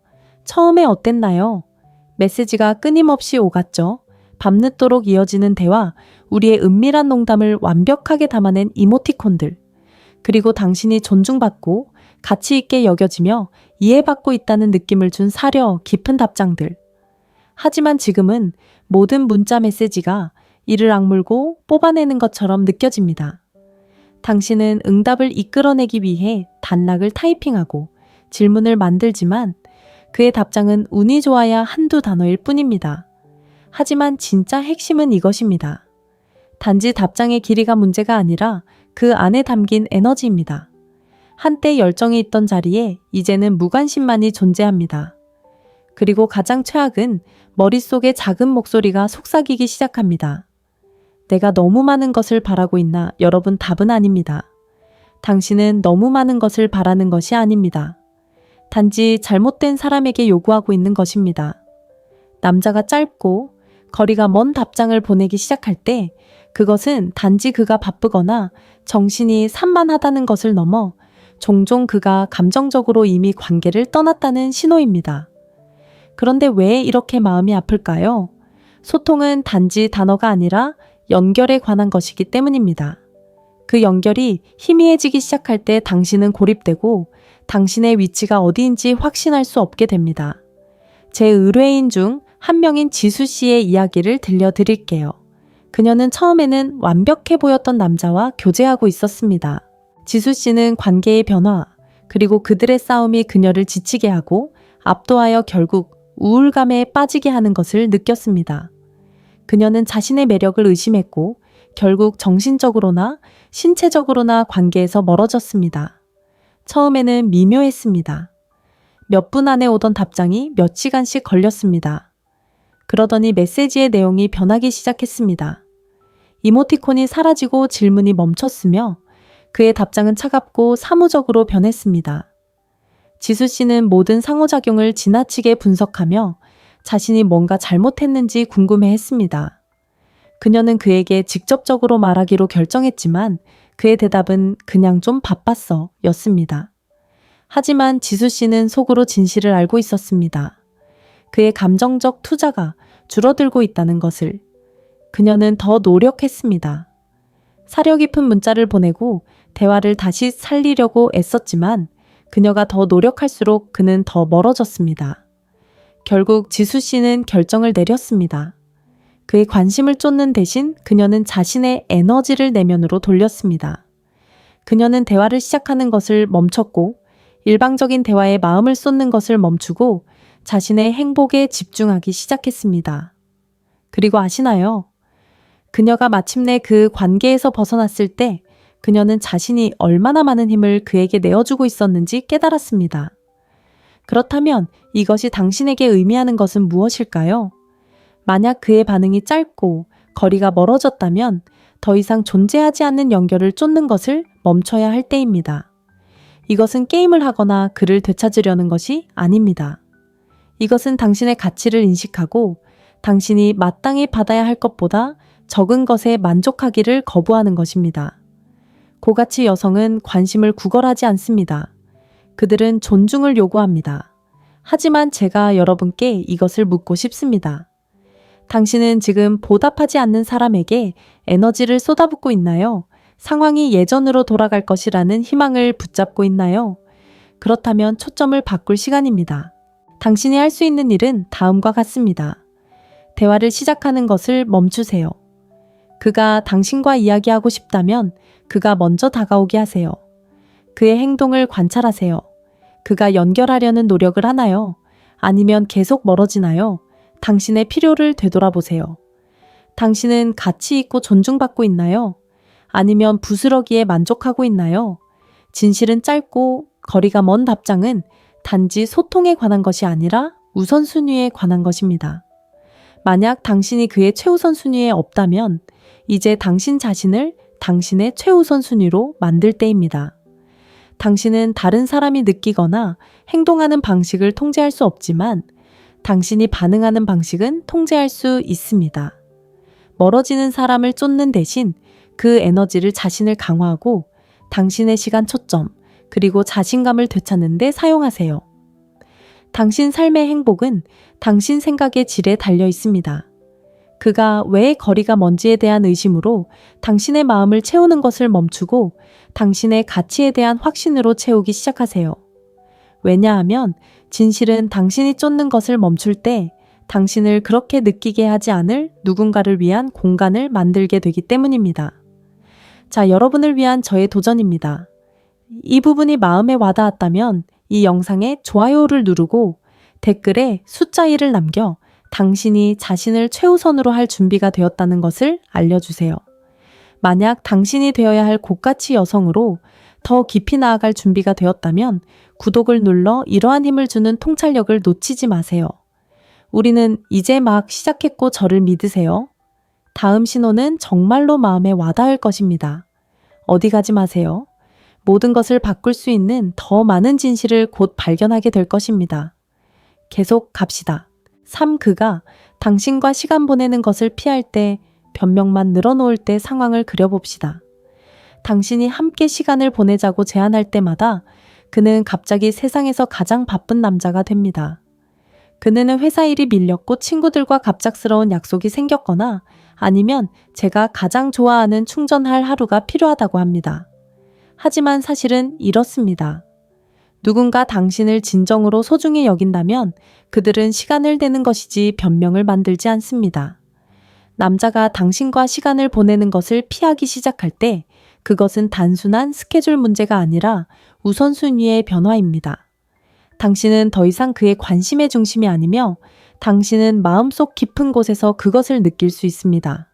처음에 어땠나요? 메시지가 끊임없이 오갔죠. 밤늦도록 이어지는 대화, 우리의 은밀한 농담을 완벽하게 담아낸 이모티콘들, 그리고 당신이 존중받고 가치 있게 여겨지며 이해받고 있다는 느낌을 준 사려 깊은 답장들. 하지만 지금은 모든 문자 메시지가 이를 악물고 뽑아내는 것처럼 느껴집니다. 당신은 응답을 이끌어내기 위해 단락을 타이핑하고 질문을 만들지만 그의 답장은 운이 좋아야 한두 단어일 뿐입니다. 하지만 진짜 핵심은 이것입니다. 단지 답장의 길이가 문제가 아니라 그 안에 담긴 에너지입니다. 한때 열정이 있던 자리에 이제는 무관심만이 존재합니다. 그리고 가장 최악은 머릿속에 작은 목소리가 속삭이기 시작합니다. 내가 너무 많은 것을 바라고 있나? 여러분, 답은 아닙니다. 당신은 너무 많은 것을 바라는 것이 아닙니다. 단지 잘못된 사람에게 요구하고 있는 것입니다. 남자가 짧고 거리가 먼 답장을 보내기 시작할 때 그것은 단지 그가 바쁘거나 정신이 산만하다는 것을 넘어 종종 그가 감정적으로 이미 관계를 떠났다는 신호입니다. 그런데 왜 이렇게 마음이 아플까요? 소통은 단지 단어가 아니라 연결에 관한 것이기 때문입니다. 그 연결이 희미해지기 시작할 때 당신은 고립되고 당신의 위치가 어디인지 확신할 수 없게 됩니다. 제 의뢰인 중 한 명인 지수 씨의 이야기를 들려드릴게요. 그녀는 처음에는 완벽해 보였던 남자와 교제하고 있었습니다. 지수 씨는 관계의 변화, 그리고 그들의 싸움이 그녀를 지치게 하고 압도하여 결국 우울감에 빠지게 하는 것을 느꼈습니다. 그녀는 자신의 매력을 의심했고 결국 정신적으로나 신체적으로나 관계에서 멀어졌습니다. 처음에는 미묘했습니다. 몇 분 안에 오던 답장이 몇 시간씩 걸렸습니다. 그러더니 메시지의 내용이 변하기 시작했습니다. 이모티콘이 사라지고 질문이 멈췄으며 그의 답장은 차갑고 사무적으로 변했습니다. 지수 씨는 모든 상호작용을 지나치게 분석하며 자신이 뭔가 잘못했는지 궁금해했습니다. 그녀는 그에게 직접적으로 말하기로 결정했지만 그의 대답은 그냥 좀 바빴어 였습니다. 하지만 지수 씨는 속으로 진실을 알고 있었습니다. 그의 감정적 투자가 줄어들고 있다는 것을. 그녀는 더 노력했습니다. 사려 깊은 문자를 보내고 대화를 다시 살리려고 애썼지만 그녀가 더 노력할수록 그는 더 멀어졌습니다. 결국 지수 씨는 결정을 내렸습니다. 그의 관심을 쫓는 대신 그녀는 자신의 에너지를 내면으로 돌렸습니다. 그녀는 대화를 시작하는 것을 멈췄고 일방적인 대화에 마음을 쏟는 것을 멈추고 자신의 행복에 집중하기 시작했습니다. 그리고 아시나요? 그녀가 마침내 그 관계에서 벗어났을 때 그녀는 자신이 얼마나 많은 힘을 그에게 내어주고 있었는지 깨달았습니다. 그렇다면 이것이 당신에게 의미하는 것은 무엇일까요? 만약 그의 반응이 짧고 거리가 멀어졌다면 더 이상 존재하지 않는 연결을 쫓는 것을 멈춰야 할 때입니다. 이것은 게임을 하거나 그를 되찾으려는 것이 아닙니다. 이것은 당신의 가치를 인식하고 당신이 마땅히 받아야 할 것보다 적은 것에 만족하기를 거부하는 것입니다. 고가치 여성은 관심을 구걸하지 않습니다. 그들은 존중을 요구합니다. 하지만 제가 여러분께 이것을 묻고 싶습니다. 당신은 지금 보답하지 않는 사람에게 에너지를 쏟아붓고 있나요? 상황이 예전으로 돌아갈 것이라는 희망을 붙잡고 있나요? 그렇다면 초점을 바꿀 시간입니다. 당신이 할 수 있는 일은 다음과 같습니다. 대화를 시작하는 것을 멈추세요. 그가 당신과 이야기하고 싶다면 그가 먼저 다가오게 하세요. 그의 행동을 관찰하세요. 그가 연결하려는 노력을 하나요? 아니면 계속 멀어지나요? 당신의 필요를 되돌아보세요. 당신은 가치 있고 존중받고 있나요? 아니면 부스러기에 만족하고 있나요? 진실은 짧고 거리가 먼 답장은 단지 소통에 관한 것이 아니라 우선순위에 관한 것입니다. 만약 당신이 그의 최우선 순위에 없다면 이제 당신 자신을 당신의 최우선 순위로 만들 때입니다. 당신은 다른 사람이 느끼거나 행동하는 방식을 통제할 수 없지만 당신이 반응하는 방식은 통제할 수 있습니다. 멀어지는 사람을 쫓는 대신 그 에너지를 자신을 강화하고 당신의 시간 초점 그리고 자신감을 되찾는 데 사용하세요. 당신 삶의 행복은 당신 생각의 질에 달려 있습니다. 그가 왜 거리가 먼지에 대한 의심으로 당신의 마음을 채우는 것을 멈추고 당신의 가치에 대한 확신으로 채우기 시작하세요. 왜냐하면 진실은 당신이 쫓는 것을 멈출 때 당신을 그렇게 느끼게 하지 않을 누군가를 위한 공간을 만들게 되기 때문입니다. 자, 여러분을 위한 저의 도전입니다. 이 부분이 마음에 와닿았다면 이 영상에 좋아요를 누르고 댓글에 숫자 1을 남겨 당신이 자신을 최우선으로 할 준비가 되었다는 것을 알려주세요. 만약 당신이 되어야 할 고가치 여성으로 더 깊이 나아갈 준비가 되었다면 구독을 눌러 이러한 힘을 주는 통찰력을 놓치지 마세요. 우리는 이제 막 시작했고 저를 믿으세요. 다음 신호는 정말로 마음에 와닿을 것입니다. 어디 가지 마세요. 모든 것을 바꿀 수 있는 더 많은 진실을 곧 발견하게 될 것입니다. 계속 갑시다. 3. 그가 당신과 시간 보내는 것을 피할 때 변명만 늘어놓을 때 상황을 그려봅시다. 당신이 함께 시간을 보내자고 제안할 때마다 그는 갑자기 세상에서 가장 바쁜 남자가 됩니다. 그는 회사 일이 밀렸고 친구들과 갑작스러운 약속이 생겼거나 아니면 제가 가장 좋아하는 충전할 하루가 필요하다고 합니다. 하지만 사실은 이렇습니다. 누군가 당신을 진정으로 소중히 여긴다면 그들은 시간을 대는 것이지 변명을 만들지 않습니다. 남자가 당신과 시간을 보내는 것을 피하기 시작할 때 그것은 단순한 스케줄 문제가 아니라 우선순위의 변화입니다. 당신은 더 이상 그의 관심의 중심이 아니며 당신은 마음속 깊은 곳에서 그것을 느낄 수 있습니다.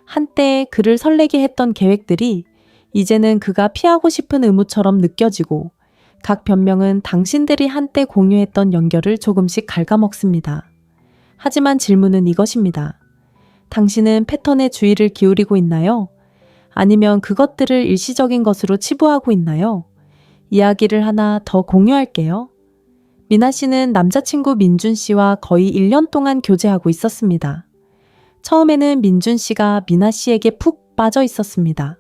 한때 그를 설레게 했던 계획들이 이제는 그가 피하고 싶은 의무처럼 느껴지고 각 변명은 당신들이 한때 공유했던 연결을 조금씩 갉아먹습니다. 하지만 질문은 이것입니다. 당신은 패턴에 주의를 기울이고 있나요? 아니면 그것들을 일시적인 것으로 치부하고 있나요? 이야기를 하나 더 공유할게요. 미나 씨는 남자친구 민준 씨와 거의 1년 동안 교제하고 있었습니다. 처음에는 민준 씨가 미나 씨에게 푹 빠져 있었습니다.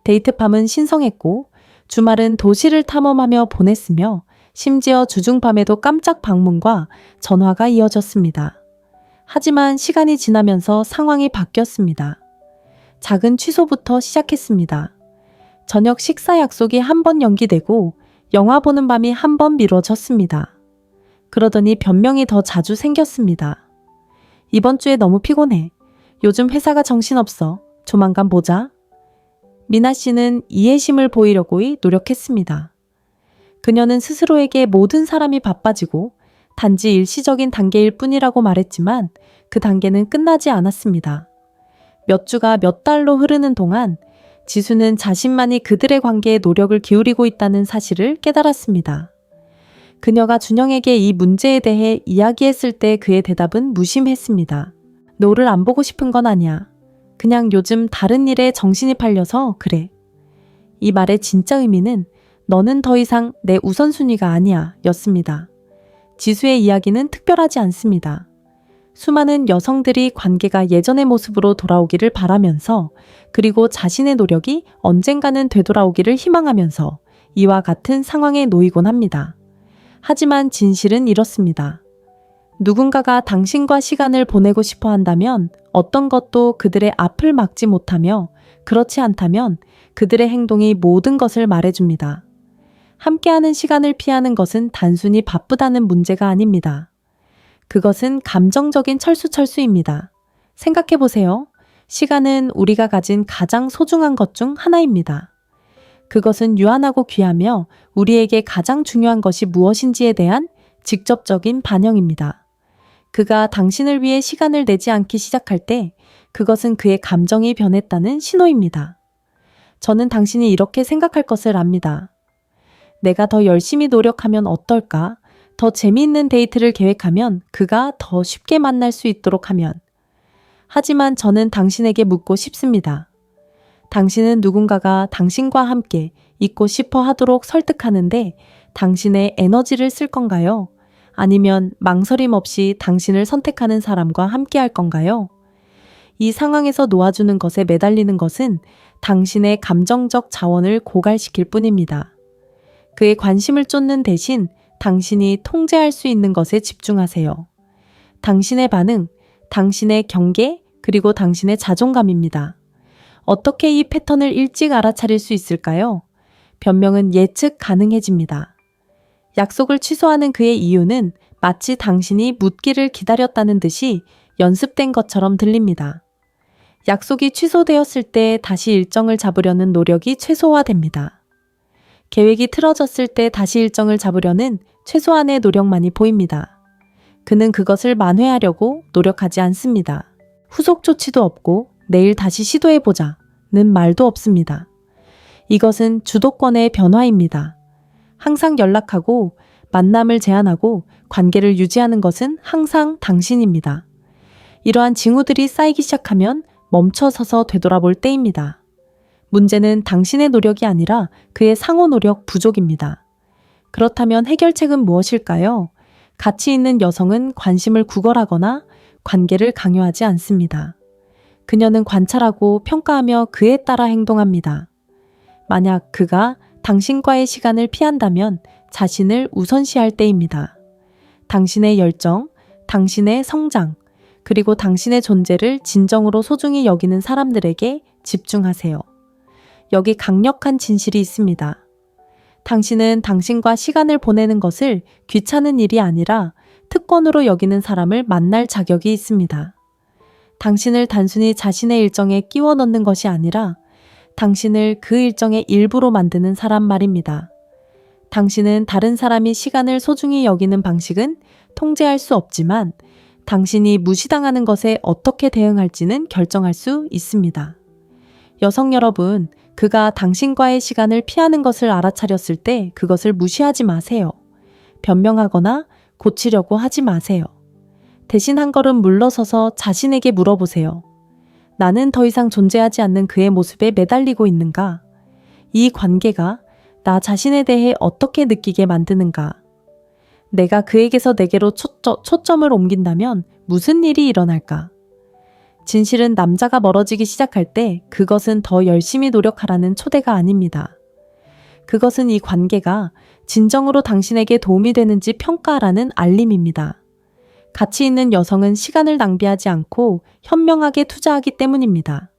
데이트밤은 신성했고 주말은 도시를 탐험하며 보냈으며 심지어 주중밤에도 깜짝 방문과 전화가 이어졌습니다. 하지만 시간이 지나면서 상황이 바뀌었습니다. 작은 취소부터 시작했습니다. 저녁 식사 약속이 한 번 연기되고 영화 보는 밤이 한 번 미뤄졌습니다. 그러더니 변명이 더 자주 생겼습니다. 이번 주에 너무 피곤해. 요즘 회사가 정신없어. 조만간 보자. 미나 씨는 이해심을 보이려고 노력했습니다. 그녀는 스스로에게 모든 사람이 바빠지고 단지 일시적인 단계일 뿐이라고 말했지만 그 단계는 끝나지 않았습니다. 몇 주가 몇 달로 흐르는 동안 지수는 자신만이 그들의 관계에 노력을 기울이고 있다는 사실을 깨달았습니다. 그녀가 준영에게 이 문제에 대해 이야기했을 때 그의 대답은 무심했습니다. 너를 안 보고 싶은 건 아니야. 그냥 요즘 다른 일에 정신이 팔려서 그래. 이 말의 진짜 의미는 너는 더 이상 내 우선순위가 아니야 였습니다. 지수의 이야기는 특별하지 않습니다. 수많은 여성들이 관계가 예전의 모습으로 돌아오기를 바라면서 그리고 자신의 노력이 언젠가는 되돌아오기를 희망하면서 이와 같은 상황에 놓이곤 합니다. 하지만 진실은 이렇습니다. 누군가가 당신과 시간을 보내고 싶어 한다면 어떤 것도 그들의 앞을 막지 못하며 그렇지 않다면 그들의 행동이 모든 것을 말해줍니다. 함께하는 시간을 피하는 것은 단순히 바쁘다는 문제가 아닙니다. 그것은 감정적인 철수입니다. 생각해보세요. 시간은 우리가 가진 가장 소중한 것 중 하나입니다. 그것은 유한하고 귀하며 우리에게 가장 중요한 것이 무엇인지에 대한 직접적인 반영입니다. 그가 당신을 위해 시간을 내지 않기 시작할 때 그것은 그의 감정이 변했다는 신호입니다. 저는 당신이 이렇게 생각할 것을 압니다. 내가 더 열심히 노력하면 어떨까? 더 재미있는 데이트를 계획하면 그가 더 쉽게 만날 수 있도록 하면. 하지만 저는 당신에게 묻고 싶습니다. 당신은 누군가가 당신과 함께 있고 싶어 하도록 설득하는데 당신의 에너지를 쓸 건가요? 아니면 망설임 없이 당신을 선택하는 사람과 함께 할 건가요? 이 상황에서 놓아주는 것에 매달리는 것은 당신의 감정적 자원을 고갈시킬 뿐입니다. 그의 관심을 쫓는 대신 당신이 통제할 수 있는 것에 집중하세요. 당신의 반응, 당신의 경계, 그리고 당신의 자존감입니다. 어떻게 이 패턴을 일찍 알아차릴 수 있을까요? 변명은 예측 가능해집니다. 약속을 취소하는 그의 이유는 마치 당신이 묻기를 기다렸다는 듯이 연습된 것처럼 들립니다. 약속이 취소되었을 때 다시 일정을 잡으려는 노력이 최소화됩니다. 계획이 틀어졌을 때 다시 일정을 잡으려는 최소한의 노력만이 보입니다. 그는 그것을 만회하려고 노력하지 않습니다. 후속 조치도 없고 내일 다시 시도해보자는 말도 없습니다. 이것은 주도권의 변화입니다. 항상 연락하고 만남을 제안하고 관계를 유지하는 것은 항상 당신입니다. 이러한 징후들이 쌓이기 시작하면 멈춰서서 되돌아볼 때입니다. 문제는 당신의 노력이 아니라 그의 상호 노력 부족입니다. 그렇다면 해결책은 무엇일까요? 가치 있는 여성은 관심을 구걸하거나 관계를 강요하지 않습니다. 그녀는 관찰하고 평가하며 그에 따라 행동합니다. 만약 그가 당신과의 시간을 피한다면 자신을 우선시할 때입니다. 당신의 열정, 당신의 성장, 그리고 당신의 존재를 진정으로 소중히 여기는 사람들에게 집중하세요. 여기 강력한 진실이 있습니다. 당신은 당신과 시간을 보내는 것을 귀찮은 일이 아니라 특권으로 여기는 사람을 만날 자격이 있습니다. 당신을 단순히 자신의 일정에 끼워 넣는 것이 아니라 당신을 그 일정의 일부로 만드는 사람 말입니다. 당신은 다른 사람이 시간을 소중히 여기는 방식은 통제할 수 없지만 당신이 무시당하는 것에 어떻게 대응할지는 결정할 수 있습니다. 여성 여러분, 그가 당신과의 시간을 피하는 것을 알아차렸을 때 그것을 무시하지 마세요. 변명하거나 고치려고 하지 마세요. 대신 한 걸음 물러서서 자신에게 물어보세요. 나는 더 이상 존재하지 않는 그의 모습에 매달리고 있는가? 이 관계가 나 자신에 대해 어떻게 느끼게 만드는가? 내가 그에게서 내게로 초점을 옮긴다면 무슨 일이 일어날까? 진실은 남자가 멀어지기 시작할 때 그것은 더 열심히 노력하라는 초대가 아닙니다. 그것은 이 관계가 진정으로 당신에게 도움이 되는지 평가하라는 알림입니다. 가치 있는 여성은 시간을 낭비하지 않고 현명하게 투자하기 때문입니다.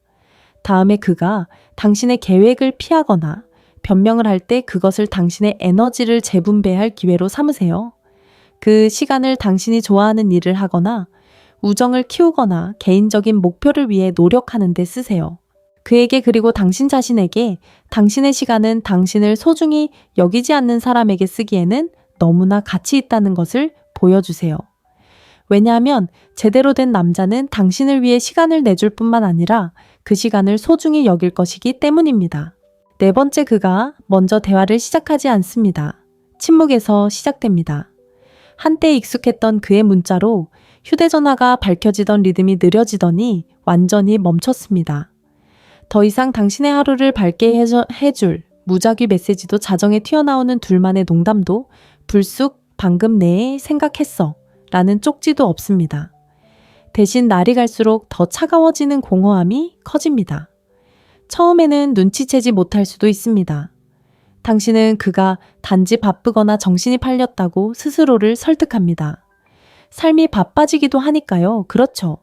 다음에 그가 당신의 계획을 피하거나 변명을 할 때 그것을 당신의 에너지를 재분배할 기회로 삼으세요. 그 시간을 당신이 좋아하는 일을 하거나 우정을 키우거나 개인적인 목표를 위해 노력하는 데 쓰세요. 그에게 그리고 당신 자신에게 당신의 시간은 당신을 소중히 여기지 않는 사람에게 쓰기에는 너무나 가치 있다는 것을 보여주세요. 왜냐하면 제대로 된 남자는 당신을 위해 시간을 내줄 뿐만 아니라 그 시간을 소중히 여길 것이기 때문입니다. 네 번째, 그가 먼저 대화를 시작하지 않습니다. 침묵에서 시작됩니다. 한때 익숙했던 그의 문자로 휴대전화가 밝혀지던 리듬이 느려지더니 완전히 멈췄습니다. 더 이상 당신의 하루를 밝게 해줄 무작위 메시지도 자정에 튀어나오는 둘만의 농담도 불쑥 방금 내에 생각했어 라는 쪽지도 없습니다. 대신 날이 갈수록 더 차가워지는 공허함이 커집니다. 처음에는 눈치채지 못할 수도 있습니다. 당신은 그가 단지 바쁘거나 정신이 팔렸다고 스스로를 설득합니다. 삶이 바빠지기도 하니까요. 그렇죠.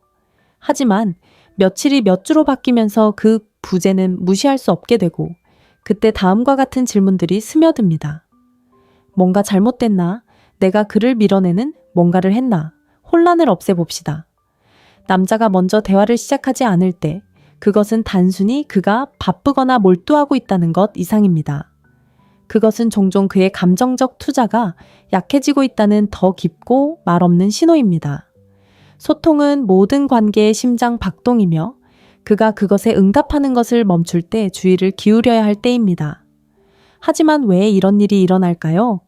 하지만 며칠이 몇 주로 바뀌면서 그 부재는 무시할 수 없게 되고 그때 다음과 같은 질문들이 스며듭니다. 뭔가 잘못됐나? 내가 그를 밀어내는 뭔가를 했나? 혼란을 없애봅시다. 남자가 먼저 대화를 시작하지 않을 때 그것은 단순히 그가 바쁘거나 몰두하고 있다는 것 이상입니다. 그것은 종종 그의 감정적 투자가 약해지고 있다는 더 깊고 말없는 신호입니다. 소통은 모든 관계의 심장 박동이며 그가 그것에 응답하는 것을 멈출 때 주의를 기울여야 할 때입니다. 하지만 왜 이런 일이 일어날까요?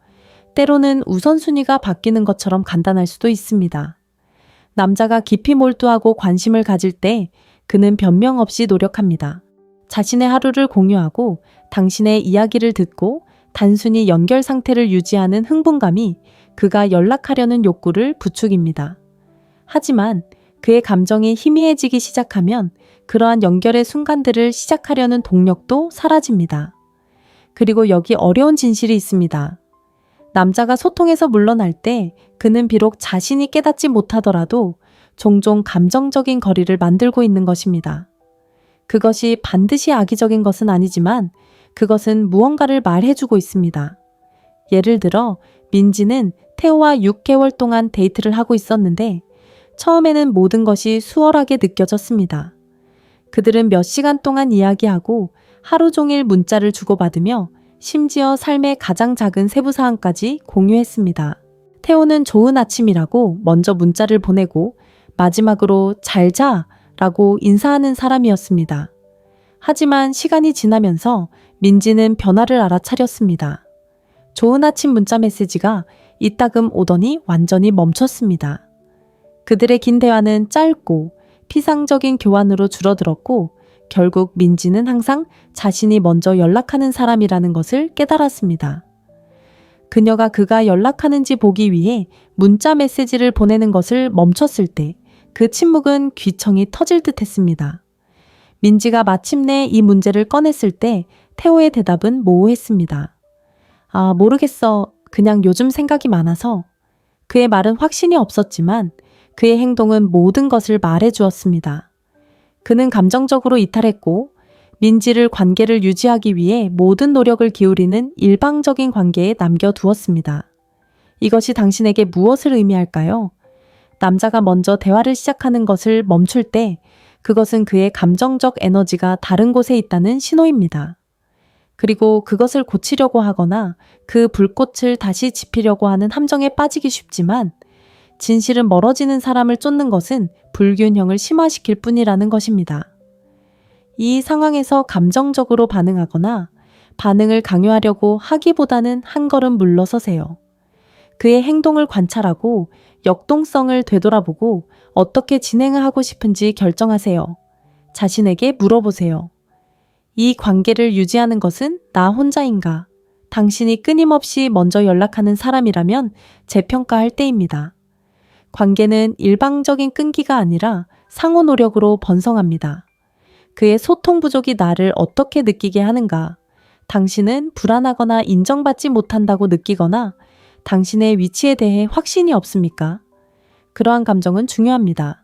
때로는 우선순위가 바뀌는 것처럼 간단할 수도 있습니다. 남자가 깊이 몰두하고 관심을 가질 때 그는 변명 없이 노력합니다. 자신의 하루를 공유하고 당신의 이야기를 듣고 단순히 연결 상태를 유지하는 흥분감이 그가 연락하려는 욕구를 부추깁니다. 하지만 그의 감정이 희미해지기 시작하면 그러한 연결의 순간들을 시작하려는 동력도 사라집니다. 그리고 여기 어려운 진실이 있습니다. 남자가 소통에서 물러날 때 그는 비록 자신이 깨닫지 못하더라도 종종 감정적인 거리를 만들고 있는 것입니다. 그것이 반드시 악의적인 것은 아니지만 그것은 무언가를 말해주고 있습니다. 예를 들어 민지는 태호와 6개월 동안 데이트를 하고 있었는데 처음에는 모든 것이 수월하게 느껴졌습니다. 그들은 몇 시간 동안 이야기하고 하루 종일 문자를 주고받으며 심지어 삶의 가장 작은 세부사항까지 공유했습니다. 태호는 좋은 아침이라고 먼저 문자를 보내고 마지막으로 잘 자 라고 인사하는 사람이었습니다. 하지만 시간이 지나면서 민지는 변화를 알아차렸습니다. 좋은 아침 문자 메시지가 이따금 오더니 완전히 멈췄습니다. 그들의 긴 대화는 짧고 피상적인 교환으로 줄어들었고 결국 민지는 항상 자신이 먼저 연락하는 사람이라는 것을 깨달았습니다. 그가 연락하는지 보기 위해 문자 메시지를 보내는 것을 멈췄을 때 그 침묵은 귀청이 터질 듯 했습니다. 민지가 마침내 이 문제를 꺼냈을 때 태호의 대답은 모호했습니다. 아, 모르겠어. 그냥 요즘 생각이 많아서. 그의 말은 확신이 없었지만 그의 행동은 모든 것을 말해주었습니다. 그는 감정적으로 이탈했고 민지를 관계를 유지하기 위해 모든 노력을 기울이는 일방적인 관계에 남겨두었습니다. 이것이 당신에게 무엇을 의미할까요? 남자가 먼저 대화를 시작하는 것을 멈출 때 그것은 그의 감정적 에너지가 다른 곳에 있다는 신호입니다. 그리고 그것을 고치려고 하거나 그 불꽃을 다시 지피려고 하는 함정에 빠지기 쉽지만 진실은 멀어지는 사람을 쫓는 것은 불균형을 심화시킬 뿐이라는 것입니다. 이 상황에서 감정적으로 반응하거나 반응을 강요하려고 하기보다는 한 걸음 물러서세요. 그의 행동을 관찰하고 역동성을 되돌아보고 어떻게 진행을 하고 싶은지 결정하세요. 자신에게 물어보세요. 이 관계를 유지하는 것은 나 혼자인가? 당신이 끊임없이 먼저 연락하는 사람이라면 재평가할 때입니다. 관계는 일방적인 끈기가 아니라 상호 노력으로 번성합니다. 그의 소통 부족이 나를 어떻게 느끼게 하는가? 당신은 불안하거나 인정받지 못한다고 느끼거나 당신의 위치에 대해 확신이 없습니까? 그러한 감정은 중요합니다.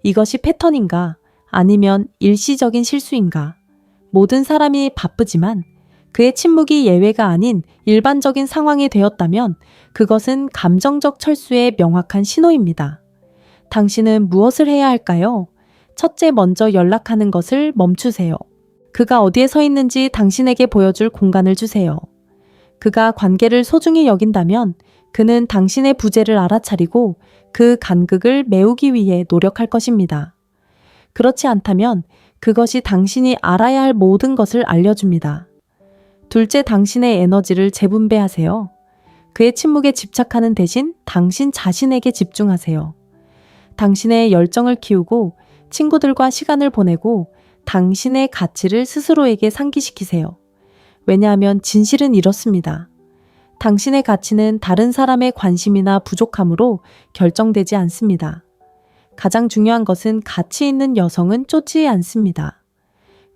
이것이 패턴인가? 아니면 일시적인 실수인가? 모든 사람이 바쁘지만 그의 침묵이 예외가 아닌 일반적인 상황이 되었다면 그것은 감정적 철수의 명확한 신호입니다. 당신은 무엇을 해야 할까요? 첫째, 먼저 연락하는 것을 멈추세요. 그가 어디에 서 있는지 당신에게 보여줄 공간을 주세요. 그가 관계를 소중히 여긴다면 그는 당신의 부재를 알아차리고 그 간극을 메우기 위해 노력할 것입니다. 그렇지 않다면 그것이 당신이 알아야 할 모든 것을 알려줍니다. 둘째, 당신의 에너지를 재분배하세요. 그의 침묵에 집착하는 대신 당신 자신에게 집중하세요. 당신의 열정을 키우고 친구들과 시간을 보내고 당신의 가치를 스스로에게 상기시키세요. 왜냐하면 진실은 이렇습니다. 당신의 가치는 다른 사람의 관심이나 부족함으로 결정되지 않습니다. 가장 중요한 것은 가치 있는 여성은 쫓지 않습니다.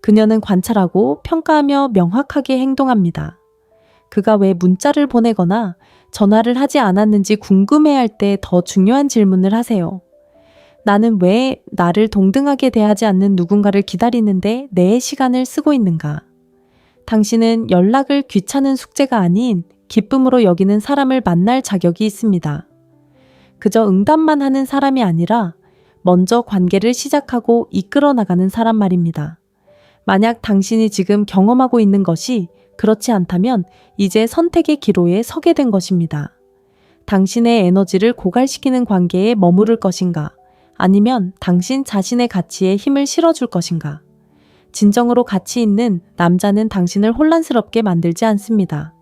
그녀는 관찰하고 평가하며 명확하게 행동합니다. 그가 왜 문자를 보내거나 전화를 하지 않았는지 궁금해할 때 더 중요한 질문을 하세요. 나는 왜 나를 동등하게 대하지 않는 누군가를 기다리는데 내 시간을 쓰고 있는가? 당신은 연락을 귀찮은 숙제가 아닌 기쁨으로 여기는 사람을 만날 자격이 있습니다. 그저 응답만 하는 사람이 아니라 먼저 관계를 시작하고 이끌어 나가는 사람 말입니다. 만약 당신이 지금 경험하고 있는 것이 그렇지 않다면 이제 선택의 기로에 서게 된 것입니다. 당신의 에너지를 고갈시키는 관계에 머무를 것인가? 아니면 당신 자신의 가치에 힘을 실어줄 것인가? 진정으로 가치 있는 남자는 당신을 혼란스럽게 만들지 않습니다.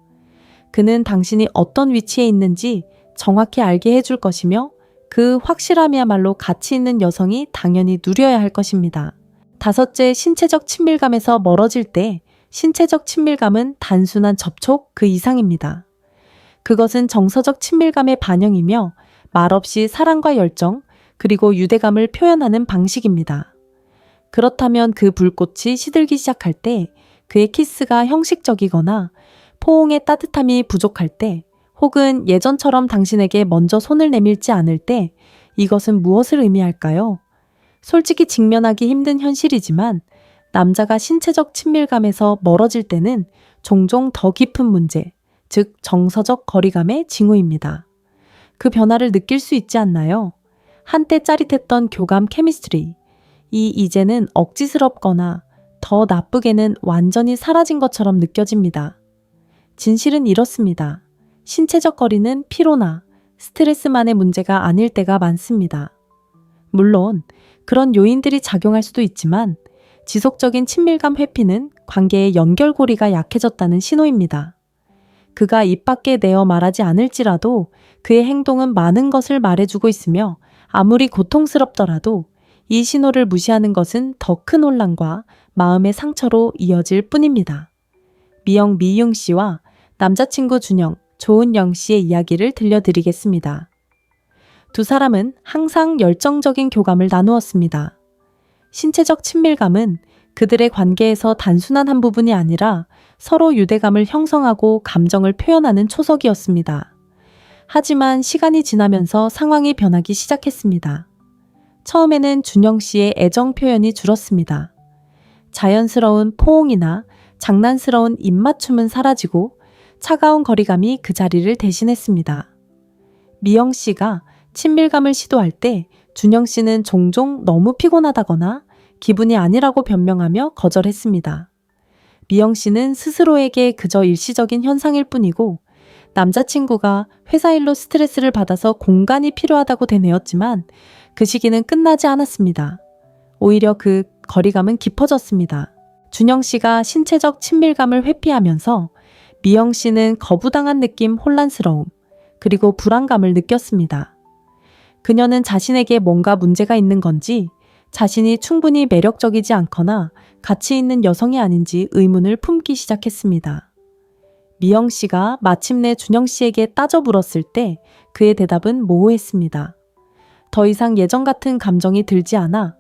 그는 당신이 어떤 위치에 있는지 정확히 알게 해줄 것이며 그 확실함이야말로 가치 있는 여성이 당연히 누려야 할 것입니다. 다섯째, 신체적 친밀감에서 멀어질 때 신체적 친밀감은 단순한 접촉 그 이상입니다. 그것은 정서적 친밀감의 반영이며 말없이 사랑과 열정 그리고 유대감을 표현하는 방식입니다. 그렇다면 그 불꽃이 시들기 시작할 때 그의 키스가 형식적이거나 포옹의 따뜻함이 부족할 때 혹은 예전처럼 당신에게 먼저 손을 내밀지 않을 때 이것은 무엇을 의미할까요? 솔직히 직면하기 힘든 현실이지만 남자가 신체적 친밀감에서 멀어질 때는 종종 더 깊은 문제, 즉 정서적 거리감의 징후입니다. 그 변화를 느낄 수 있지 않나요? 한때 짜릿했던 교감 케미스트리, 이제는 억지스럽거나 더 나쁘게는 완전히 사라진 것처럼 느껴집니다. 진실은 이렇습니다. 신체적 거리는 피로나 스트레스만의 문제가 아닐 때가 많습니다. 물론 그런 요인들이 작용할 수도 있지만 지속적인 친밀감 회피는 관계의 연결고리가 약해졌다는 신호입니다. 그가 입 밖에 내어 말하지 않을지라도 그의 행동은 많은 것을 말해주고 있으며 아무리 고통스럽더라도 이 신호를 무시하는 것은 더 큰 혼란과 마음의 상처로 이어질 뿐입니다. 미영 미융 씨와 남자친구 준영, 조은영 씨의 이야기를 들려드리겠습니다. 두 사람은 항상 열정적인 교감을 나누었습니다. 신체적 친밀감은 그들의 관계에서 단순한 한 부분이 아니라 서로 유대감을 형성하고 감정을 표현하는 초석이었습니다. 하지만 시간이 지나면서 상황이 변하기 시작했습니다. 처음에는 준영 씨의 애정 표현이 줄었습니다. 자연스러운 포옹이나 장난스러운 입맞춤은 사라지고 차가운 거리감이 그 자리를 대신했습니다. 미영 씨가 친밀감을 시도할 때 준영 씨는 종종 너무 피곤하다거나 기분이 아니라고 변명하며 거절했습니다. 미영 씨는 스스로에게 그저 일시적인 현상일 뿐이고 남자친구가 회사 일로 스트레스를 받아서 공간이 필요하다고 되뇌었지만 그 시기는 끝나지 않았습니다. 오히려 그 거리감은 깊어졌습니다. 준영 씨가 신체적 친밀감을 회피하면서 미영 씨는 거부당한 느낌, 혼란스러움, 그리고 불안감을 느꼈습니다. 그녀는 자신에게 뭔가 문제가 있는 건지 자신이 충분히 매력적이지 않거나 가치 있는 여성이 아닌지 의문을 품기 시작했습니다. 미영 씨가 마침내 준영 씨에게 따져 물었을 때 그의 대답은 모호했습니다. 더 이상 예전 같은 감정이 들지 않아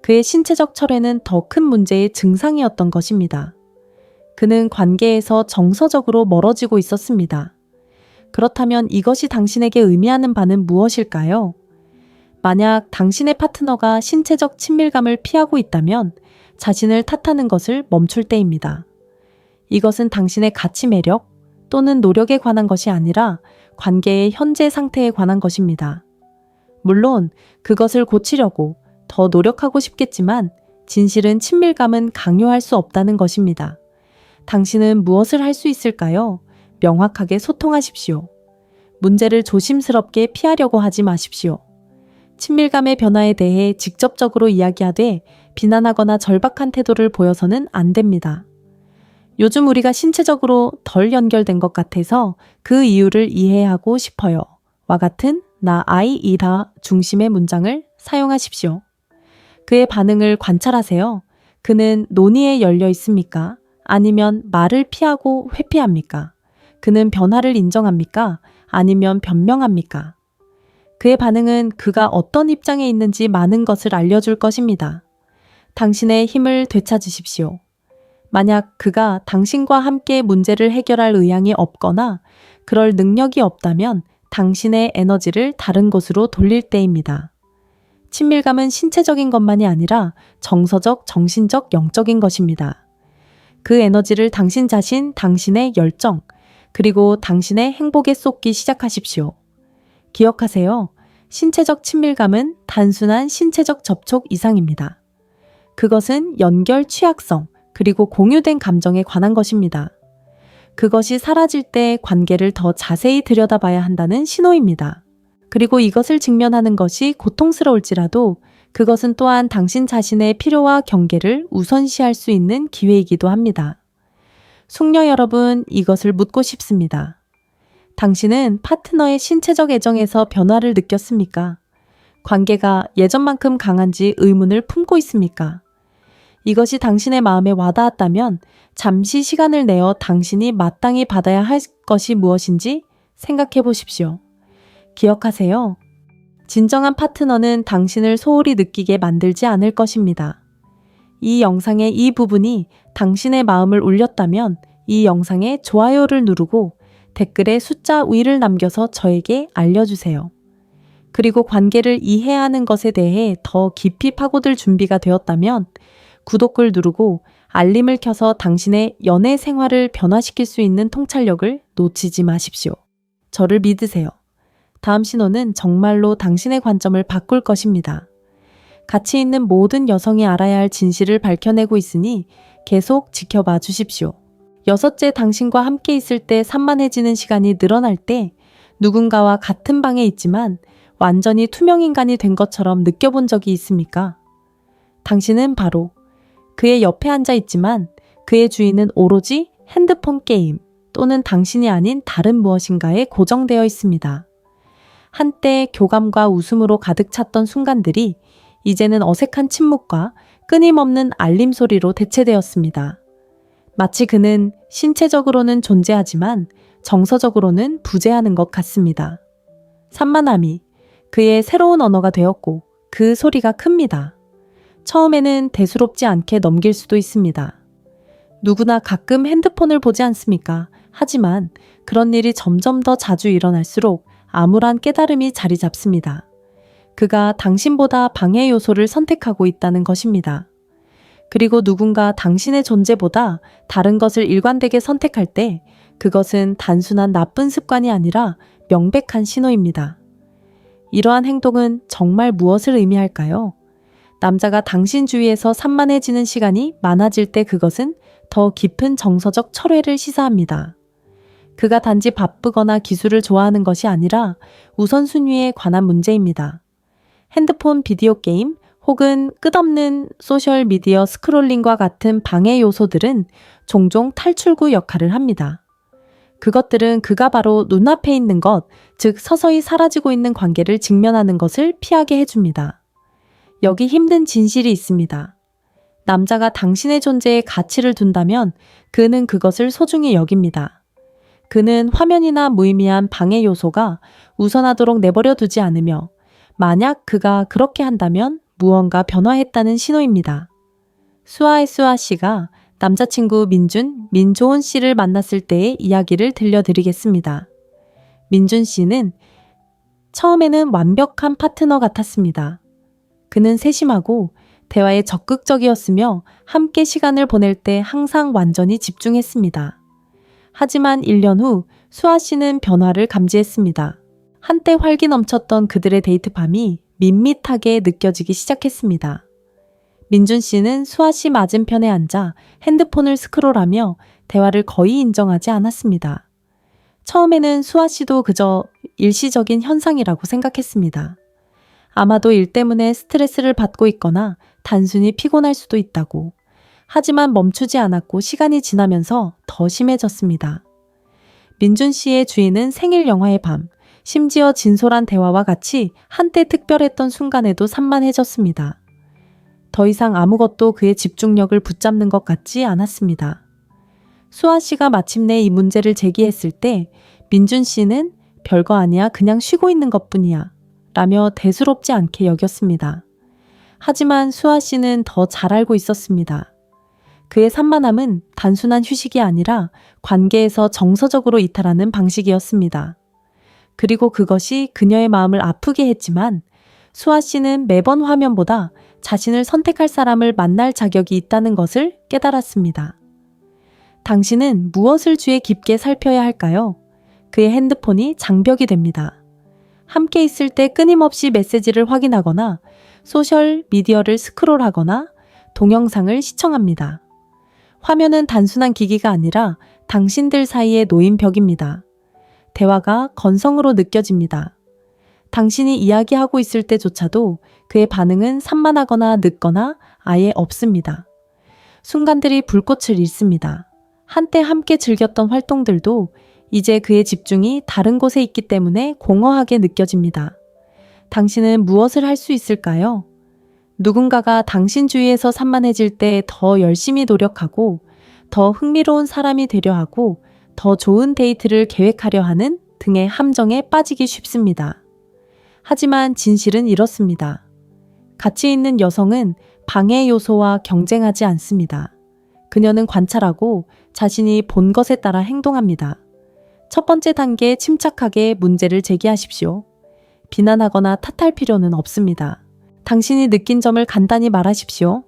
그의 신체적 철회는 더 큰 문제의 증상이었던 것입니다. 그는 관계에서 정서적으로 멀어지고 있었습니다. 그렇다면 이것이 당신에게 의미하는 바는 무엇일까요? 만약 당신의 파트너가 신체적 친밀감을 피하고 있다면 자신을 탓하는 것을 멈출 때입니다. 이것은 당신의 가치 매력 또는 노력에 관한 것이 아니라 관계의 현재 상태에 관한 것입니다. 물론 그것을 고치려고 더 노력하고 싶겠지만 진실은 친밀감은 강요할 수 없다는 것입니다. 당신은 무엇을 할 수 있을까요? 명확하게 소통하십시오. 문제를 조심스럽게 피하려고 하지 마십시오. 친밀감의 변화에 대해 직접적으로 이야기하되 비난하거나 절박한 태도를 보여서는 안 됩니다. 요즘 우리가 신체적으로 덜 연결된 것 같아서 그 이유를 이해하고 싶어요. 와 같은 나 아이이라 중심의 문장을 사용하십시오. 그의 반응을 관찰하세요. 그는 논의에 열려 있습니까? 아니면 말을 피하고 회피합니까? 그는 변화를 인정합니까? 아니면 변명합니까? 그의 반응은 그가 어떤 입장에 있는지 많은 것을 알려줄 것입니다. 당신의 힘을 되찾으십시오. 만약 그가 당신과 함께 문제를 해결할 의향이 없거나 그럴 능력이 없다면 당신의 에너지를 다른 곳으로 돌릴 때입니다. 친밀감은 신체적인 것만이 아니라 정서적, 정신적, 영적인 것입니다. 그 에너지를 당신 자신, 당신의 열정, 그리고 당신의 행복에 쏟기 시작하십시오. 기억하세요. 신체적 친밀감은 단순한 신체적 접촉 이상입니다. 그것은 연결 취약성, 그리고 공유된 감정에 관한 것입니다. 그것이 사라질 때 관계를 더 자세히 들여다봐야 한다는 신호입니다. 그리고 이것을 직면하는 것이 고통스러울지라도 그것은 또한 당신 자신의 필요와 경계를 우선시할 수 있는 기회이기도 합니다. 숙녀 여러분, 이것을 묻고 싶습니다. 당신은 파트너의 신체적 애정에서 변화를 느꼈습니까? 관계가 예전만큼 강한지 의문을 품고 있습니까? 이것이 당신의 마음에 와닿았다면 잠시 시간을 내어 당신이 마땅히 받아야 할 것이 무엇인지 생각해 보십시오. 기억하세요. 진정한 파트너는 당신을 소홀히 느끼게 만들지 않을 것입니다. 이 영상의 이 부분이 당신의 마음을 울렸다면 이 영상에 좋아요를 누르고 댓글에 숫자 위를 남겨서 저에게 알려주세요. 그리고 관계를 이해하는 것에 대해 더 깊이 파고들 준비가 되었다면 구독을 누르고 알림을 켜서 당신의 연애 생활을 변화시킬 수 있는 통찰력을 놓치지 마십시오. 저를 믿으세요. 다음 신호는 정말로 당신의 관점을 바꿀 것입니다. 가치 있는 모든 여성이 알아야 할 진실을 밝혀내고 있으니 계속 지켜봐 주십시오. 여섯째, 당신과 함께 있을 때 산만해지는 시간이 늘어날 때 누군가와 같은 방에 있지만 완전히 투명인간이 된 것처럼 느껴본 적이 있습니까? 당신은 바로 그의 옆에 앉아 있지만 그의 주인은 오로지 핸드폰 게임 또는 당신이 아닌 다른 무엇인가에 고정되어 있습니다. 한때 교감과 웃음으로 가득 찼던 순간들이 이제는 어색한 침묵과 끊임없는 알림 소리로 대체되었습니다. 마치 그는 신체적으로는 존재하지만 정서적으로는 부재하는 것 같습니다. 산만함이 그의 새로운 언어가 되었고 그 소리가 큽니다. 처음에는 대수롭지 않게 넘길 수도 있습니다. 누구나 가끔 핸드폰을 보지 않습니까? 하지만 그런 일이 점점 더 자주 일어날수록 암울한 깨달음이 자리 잡습니다. 그가 당신보다 방해 요소를 선택하고 있다는 것입니다. 그리고 누군가 당신의 존재보다 다른 것을 일관되게 선택할 때 그것은 단순한 나쁜 습관이 아니라 명백한 신호입니다. 이러한 행동은 정말 무엇을 의미할까요? 남자가 당신 주위에서 산만해지는 시간이 많아질 때 그것은 더 깊은 정서적 철회를 시사합니다. 그가 단지 바쁘거나 기술을 좋아하는 것이 아니라 우선순위에 관한 문제입니다. 핸드폰 비디오 게임 혹은 끝없는 소셜미디어 스크롤링과 같은 방해 요소들은 종종 탈출구 역할을 합니다. 그것들은 그가 바로 눈앞에 있는 것, 즉 서서히 사라지고 있는 관계를 직면하는 것을 피하게 해줍니다. 여기 힘든 진실이 있습니다. 남자가 당신의 존재에 가치를 둔다면 그는 그것을 소중히 여깁니다. 그는 화면이나 무의미한 방해 요소가 우선하도록 내버려 두지 않으며 만약 그가 그렇게 한다면 무언가 변화했다는 신호입니다. 수아의 수아 씨가 남자친구 민조은 씨를 만났을 때의 이야기를 들려드리겠습니다. 민준 씨는 처음에는 완벽한 파트너 같았습니다. 그는 세심하고 대화에 적극적이었으며 함께 시간을 보낼 때 항상 완전히 집중했습니다. 하지만 1년 후 수아 씨는 변화를 감지했습니다. 한때 활기 넘쳤던 그들의 데이트 밤이 밋밋하게 느껴지기 시작했습니다. 민준 씨는 수아 씨 맞은편에 앉아 핸드폰을 스크롤하며 대화를 거의 인정하지 않았습니다. 처음에는 수아 씨도 그저 일시적인 현상이라고 생각했습니다. 아마도 일 때문에 스트레스를 받고 있거나 단순히 피곤할 수도 있다고. 하지만 멈추지 않았고 시간이 지나면서 더 심해졌습니다. 민준 씨의 주인은 생일 영화의 밤, 심지어 진솔한 대화와 같이 한때 특별했던 순간에도 산만해졌습니다. 더 이상 아무것도 그의 집중력을 붙잡는 것 같지 않았습니다. 수아 씨가 마침내 이 문제를 제기했을 때 민준 씨는 별거 아니야, 그냥 쉬고 있는 것뿐이야 라며 대수롭지 않게 여겼습니다. 하지만 수아 씨는 더 잘 알고 있었습니다. 그의 산만함은 단순한 휴식이 아니라 관계에서 정서적으로 이탈하는 방식이었습니다. 그리고 그것이 그녀의 마음을 아프게 했지만 수아 씨는 매번 화면보다 자신을 선택할 사람을 만날 자격이 있다는 것을 깨달았습니다. 당신은 무엇을 주의 깊게 살펴야 할까요? 그의 핸드폰이 장벽이 됩니다. 함께 있을 때 끊임없이 메시지를 확인하거나 소셜 미디어를 스크롤하거나 동영상을 시청합니다. 화면은 단순한 기기가 아니라 당신들 사이의 놓인 벽입니다. 대화가 건성으로 느껴집니다. 당신이 이야기하고 있을 때조차도 그의 반응은 산만하거나 늦거나 아예 없습니다. 순간들이 불꽃을 잃습니다. 한때 함께 즐겼던 활동들도 이제 그의 집중이 다른 곳에 있기 때문에 공허하게 느껴집니다. 당신은 무엇을 할 수 있을까요? 누군가가 당신 주위에서 산만해질 때 더 열심히 노력하고 더 흥미로운 사람이 되려 하고 더 좋은 데이트를 계획하려 하는 등의 함정에 빠지기 쉽습니다. 하지만 진실은 이렇습니다. 가치 있는 여성은 방해 요소와 경쟁하지 않습니다. 그녀는 관찰하고 자신이 본 것에 따라 행동합니다. 첫 번째 단계에 침착하게 문제를 제기하십시오. 비난하거나 탓할 필요는 없습니다. 당신이 느낀 점을 간단히 말하십시오.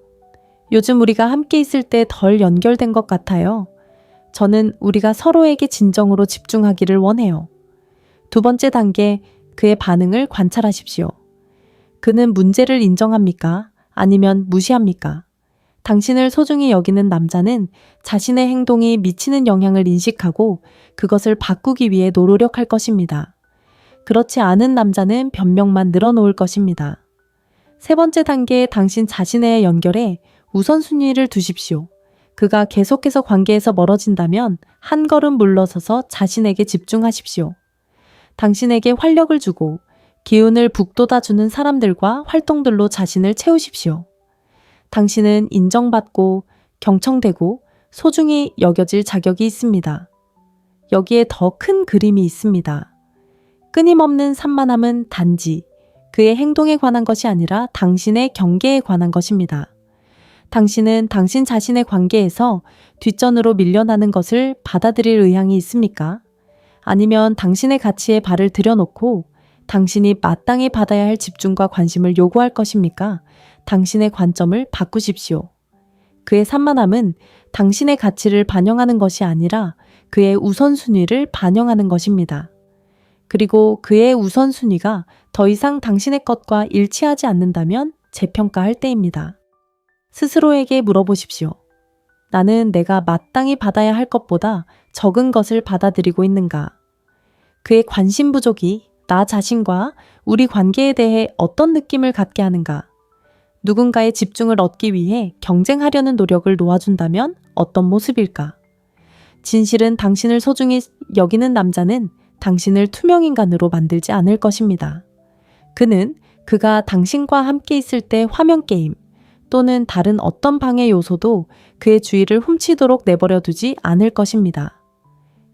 요즘 우리가 함께 있을 때 덜 연결된 것 같아요. 저는 우리가 서로에게 진정으로 집중하기를 원해요. 두 번째 단계, 그의 반응을 관찰하십시오. 그는 문제를 인정합니까? 아니면 무시합니까? 당신을 소중히 여기는 남자는 자신의 행동이 미치는 영향을 인식하고 그것을 바꾸기 위해 노력할 것입니다. 그렇지 않은 남자는 변명만 늘어놓을 것입니다. 세 번째 단계에 당신 자신의 연결에 우선순위를 두십시오. 그가 계속해서 관계에서 멀어진다면 한 걸음 물러서서 자신에게 집중하십시오. 당신에게 활력을 주고 기운을 북돋아주는 사람들과 활동들로 자신을 채우십시오. 당신은 인정받고 경청되고 소중히 여겨질 자격이 있습니다. 여기에 더 큰 그림이 있습니다. 끊임없는 산만함은 단지 그의 행동에 관한 것이 아니라 당신의 경계에 관한 것입니다. 당신은 당신 자신의 관계에서 뒷전으로 밀려나는 것을 받아들일 의향이 있습니까? 아니면 당신의 가치에 발을 들여놓고 당신이 마땅히 받아야 할 집중과 관심을 요구할 것입니까? 당신의 관점을 바꾸십시오. 그의 산만함은 당신의 가치를 반영하는 것이 아니라 그의 우선순위를 반영하는 것입니다. 그리고 그의 우선순위가 더 이상 당신의 것과 일치하지 않는다면 재평가할 때입니다. 스스로에게 물어보십시오. 나는 내가 마땅히 받아야 할 것보다 적은 것을 받아들이고 있는가? 그의 관심 부족이 나 자신과 우리 관계에 대해 어떤 느낌을 갖게 하는가? 누군가의 집중을 얻기 위해 경쟁하려는 노력을 놓아준다면 어떤 모습일까? 진실은 당신을 소중히 여기는 남자는 당신을 투명인간으로 만들지 않을 것입니다. 그는 그가 당신과 함께 있을 때 화면 게임 또는 다른 어떤 방해 요소도 그의 주의를 훔치도록 내버려 두지 않을 것입니다.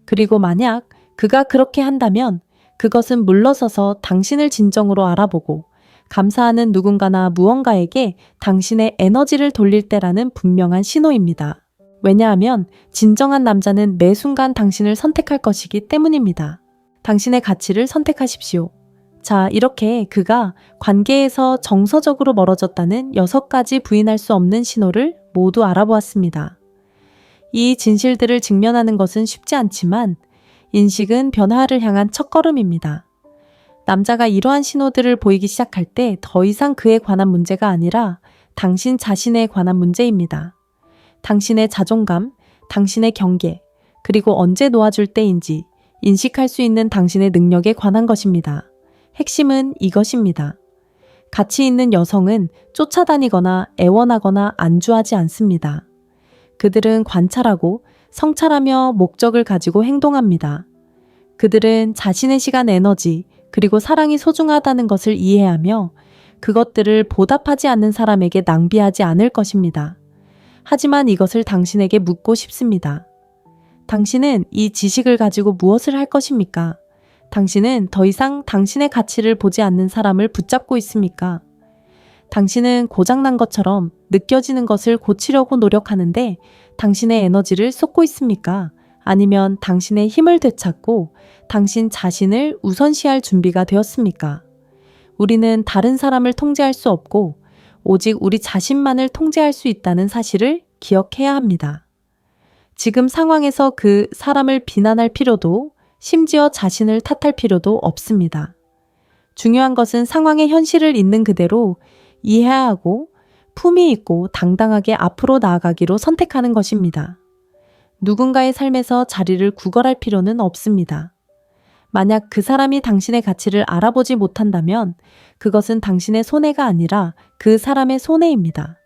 그리고 만약 그가 그렇게 한다면 그것은 물러서서 당신을 진정으로 알아보고 감사하는 누군가나 무언가에게 당신의 에너지를 돌릴 때라는 분명한 신호입니다. 왜냐하면 진정한 남자는 매 순간 당신을 선택할 것이기 때문입니다. 당신의 가치를 선택하십시오. 자, 이렇게 그가 관계에서 정서적으로 멀어졌다는 6가지 부인할 수 없는 신호를 모두 알아보았습니다. 이 진실들을 직면하는 것은 쉽지 않지만 인식은 변화를 향한 첫걸음입니다. 남자가 이러한 신호들을 보이기 시작할 때 더 이상 그에 관한 문제가 아니라 당신 자신에 관한 문제입니다. 당신의 자존감, 당신의 경계, 그리고 언제 놓아줄 때인지 인식할 수 있는 당신의 능력에 관한 것입니다. 핵심은 이것입니다. 가치 있는 여성은 쫓아다니거나 애원하거나 안주하지 않습니다. 그들은 관찰하고 성찰하며 목적을 가지고 행동합니다. 그들은 자신의 시간, 에너지, 그리고 사랑이 소중하다는 것을 이해하며 그것들을 보답하지 않는 사람에게 낭비하지 않을 것입니다. 하지만 이것을 당신에게 묻고 싶습니다. 당신은 이 지식을 가지고 무엇을 할 것입니까? 당신은 더 이상 당신의 가치를 보지 않는 사람을 붙잡고 있습니까? 당신은 고장난 것처럼 느껴지는 것을 고치려고 노력하는데 당신의 에너지를 쏟고 있습니까? 아니면 당신의 힘을 되찾고 당신 자신을 우선시할 준비가 되었습니까? 우리는 다른 사람을 통제할 수 없고 오직 우리 자신만을 통제할 수 있다는 사실을 기억해야 합니다. 지금 상황에서 그 사람을 비난할 필요도 심지어 자신을 탓할 필요도 없습니다. 중요한 것은 상황의 현실을 있는 그대로 이해하고 품위 있고 당당하게 앞으로 나아가기로 선택하는 것입니다. 누군가의 삶에서 자리를 구걸할 필요는 없습니다. 만약 그 사람이 당신의 가치를 알아보지 못한다면 그것은 당신의 손해가 아니라 그 사람의 손해입니다.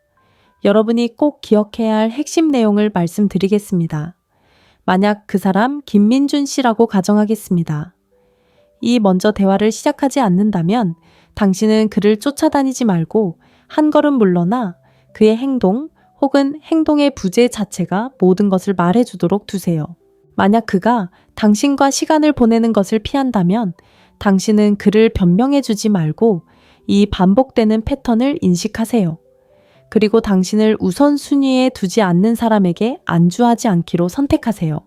여러분이 꼭 기억해야 할 핵심 내용을 말씀드리겠습니다. 만약 그 사람 김민준 씨라고 가정하겠습니다. 이 먼저 대화를 시작하지 않는다면 당신은 그를 쫓아다니지 말고 한 걸음 물러나 그의 행동 혹은 행동의 부재 자체가 모든 것을 말해주도록 두세요. 만약 그가 당신과 시간을 보내는 것을 피한다면 당신은 그를 변명해주지 말고 이 반복되는 패턴을 인식하세요. 그리고 당신을 우선순위에 두지 않는 사람에게 안주하지 않기로 선택하세요.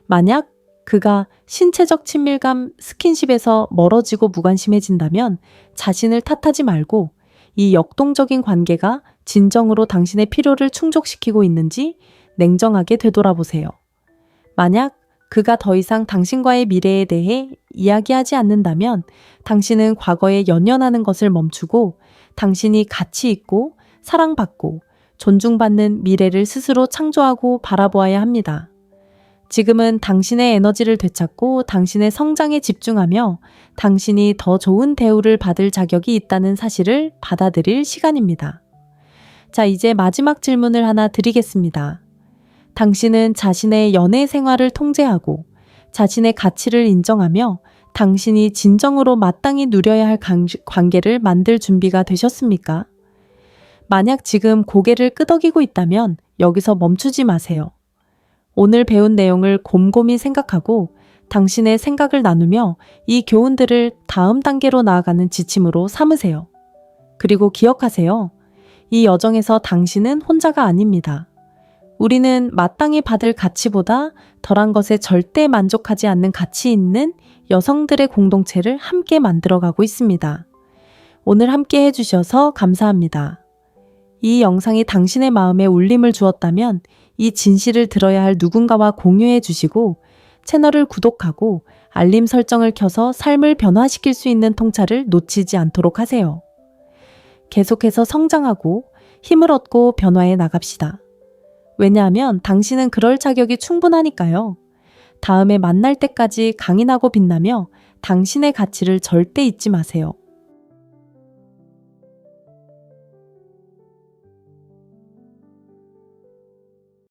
만약 그가 신체적 친밀감, 스킨십에서 멀어지고 무관심해진다면 자신을 탓하지 말고 이 역동적인 관계가 진정으로 당신의 필요를 충족시키고 있는지 냉정하게 되돌아보세요. 만약 그가 더 이상 당신과의 미래에 대해 이야기하지 않는다면 당신은 과거에 연연하는 것을 멈추고 당신이 가치 있고 사랑받고 존중받는 미래를 스스로 창조하고 바라보아야 합니다. 지금은 당신의 에너지를 되찾고 당신의 성장에 집중하며 당신이 더 좋은 대우를 받을 자격이 있다는 사실을 받아들일 시간입니다. 자, 이제 마지막 질문을 하나 드리겠습니다. 당신은 자신의 연애 생활을 통제하고 자신의 가치를 인정하며 당신이 진정으로 마땅히 누려야 할 관계를 만들 준비가 되셨습니까? 만약 지금 고개를 끄덕이고 있다면 여기서 멈추지 마세요. 오늘 배운 내용을 곰곰이 생각하고 당신의 생각을 나누며 이 교훈들을 다음 단계로 나아가는 지침으로 삼으세요. 그리고 기억하세요. 이 여정에서 당신은 혼자가 아닙니다. 우리는 마땅히 받을 가치보다 덜한 것에 절대 만족하지 않는 가치 있는 여성들의 공동체를 함께 만들어가고 있습니다. 오늘 함께 해주셔서 감사합니다. 이 영상이 당신의 마음에 울림을 주었다면 이 진실을 들어야 할 누군가와 공유해 주시고 채널을 구독하고 알림 설정을 켜서 삶을 변화시킬 수 있는 통찰을 놓치지 않도록 하세요. 계속해서 성장하고 힘을 얻고 변화해 나갑시다. 왜냐하면 당신은 그럴 자격이 충분하니까요. 다음에 만날 때까지 강인하고 빛나며 당신의 가치를 절대 잊지 마세요.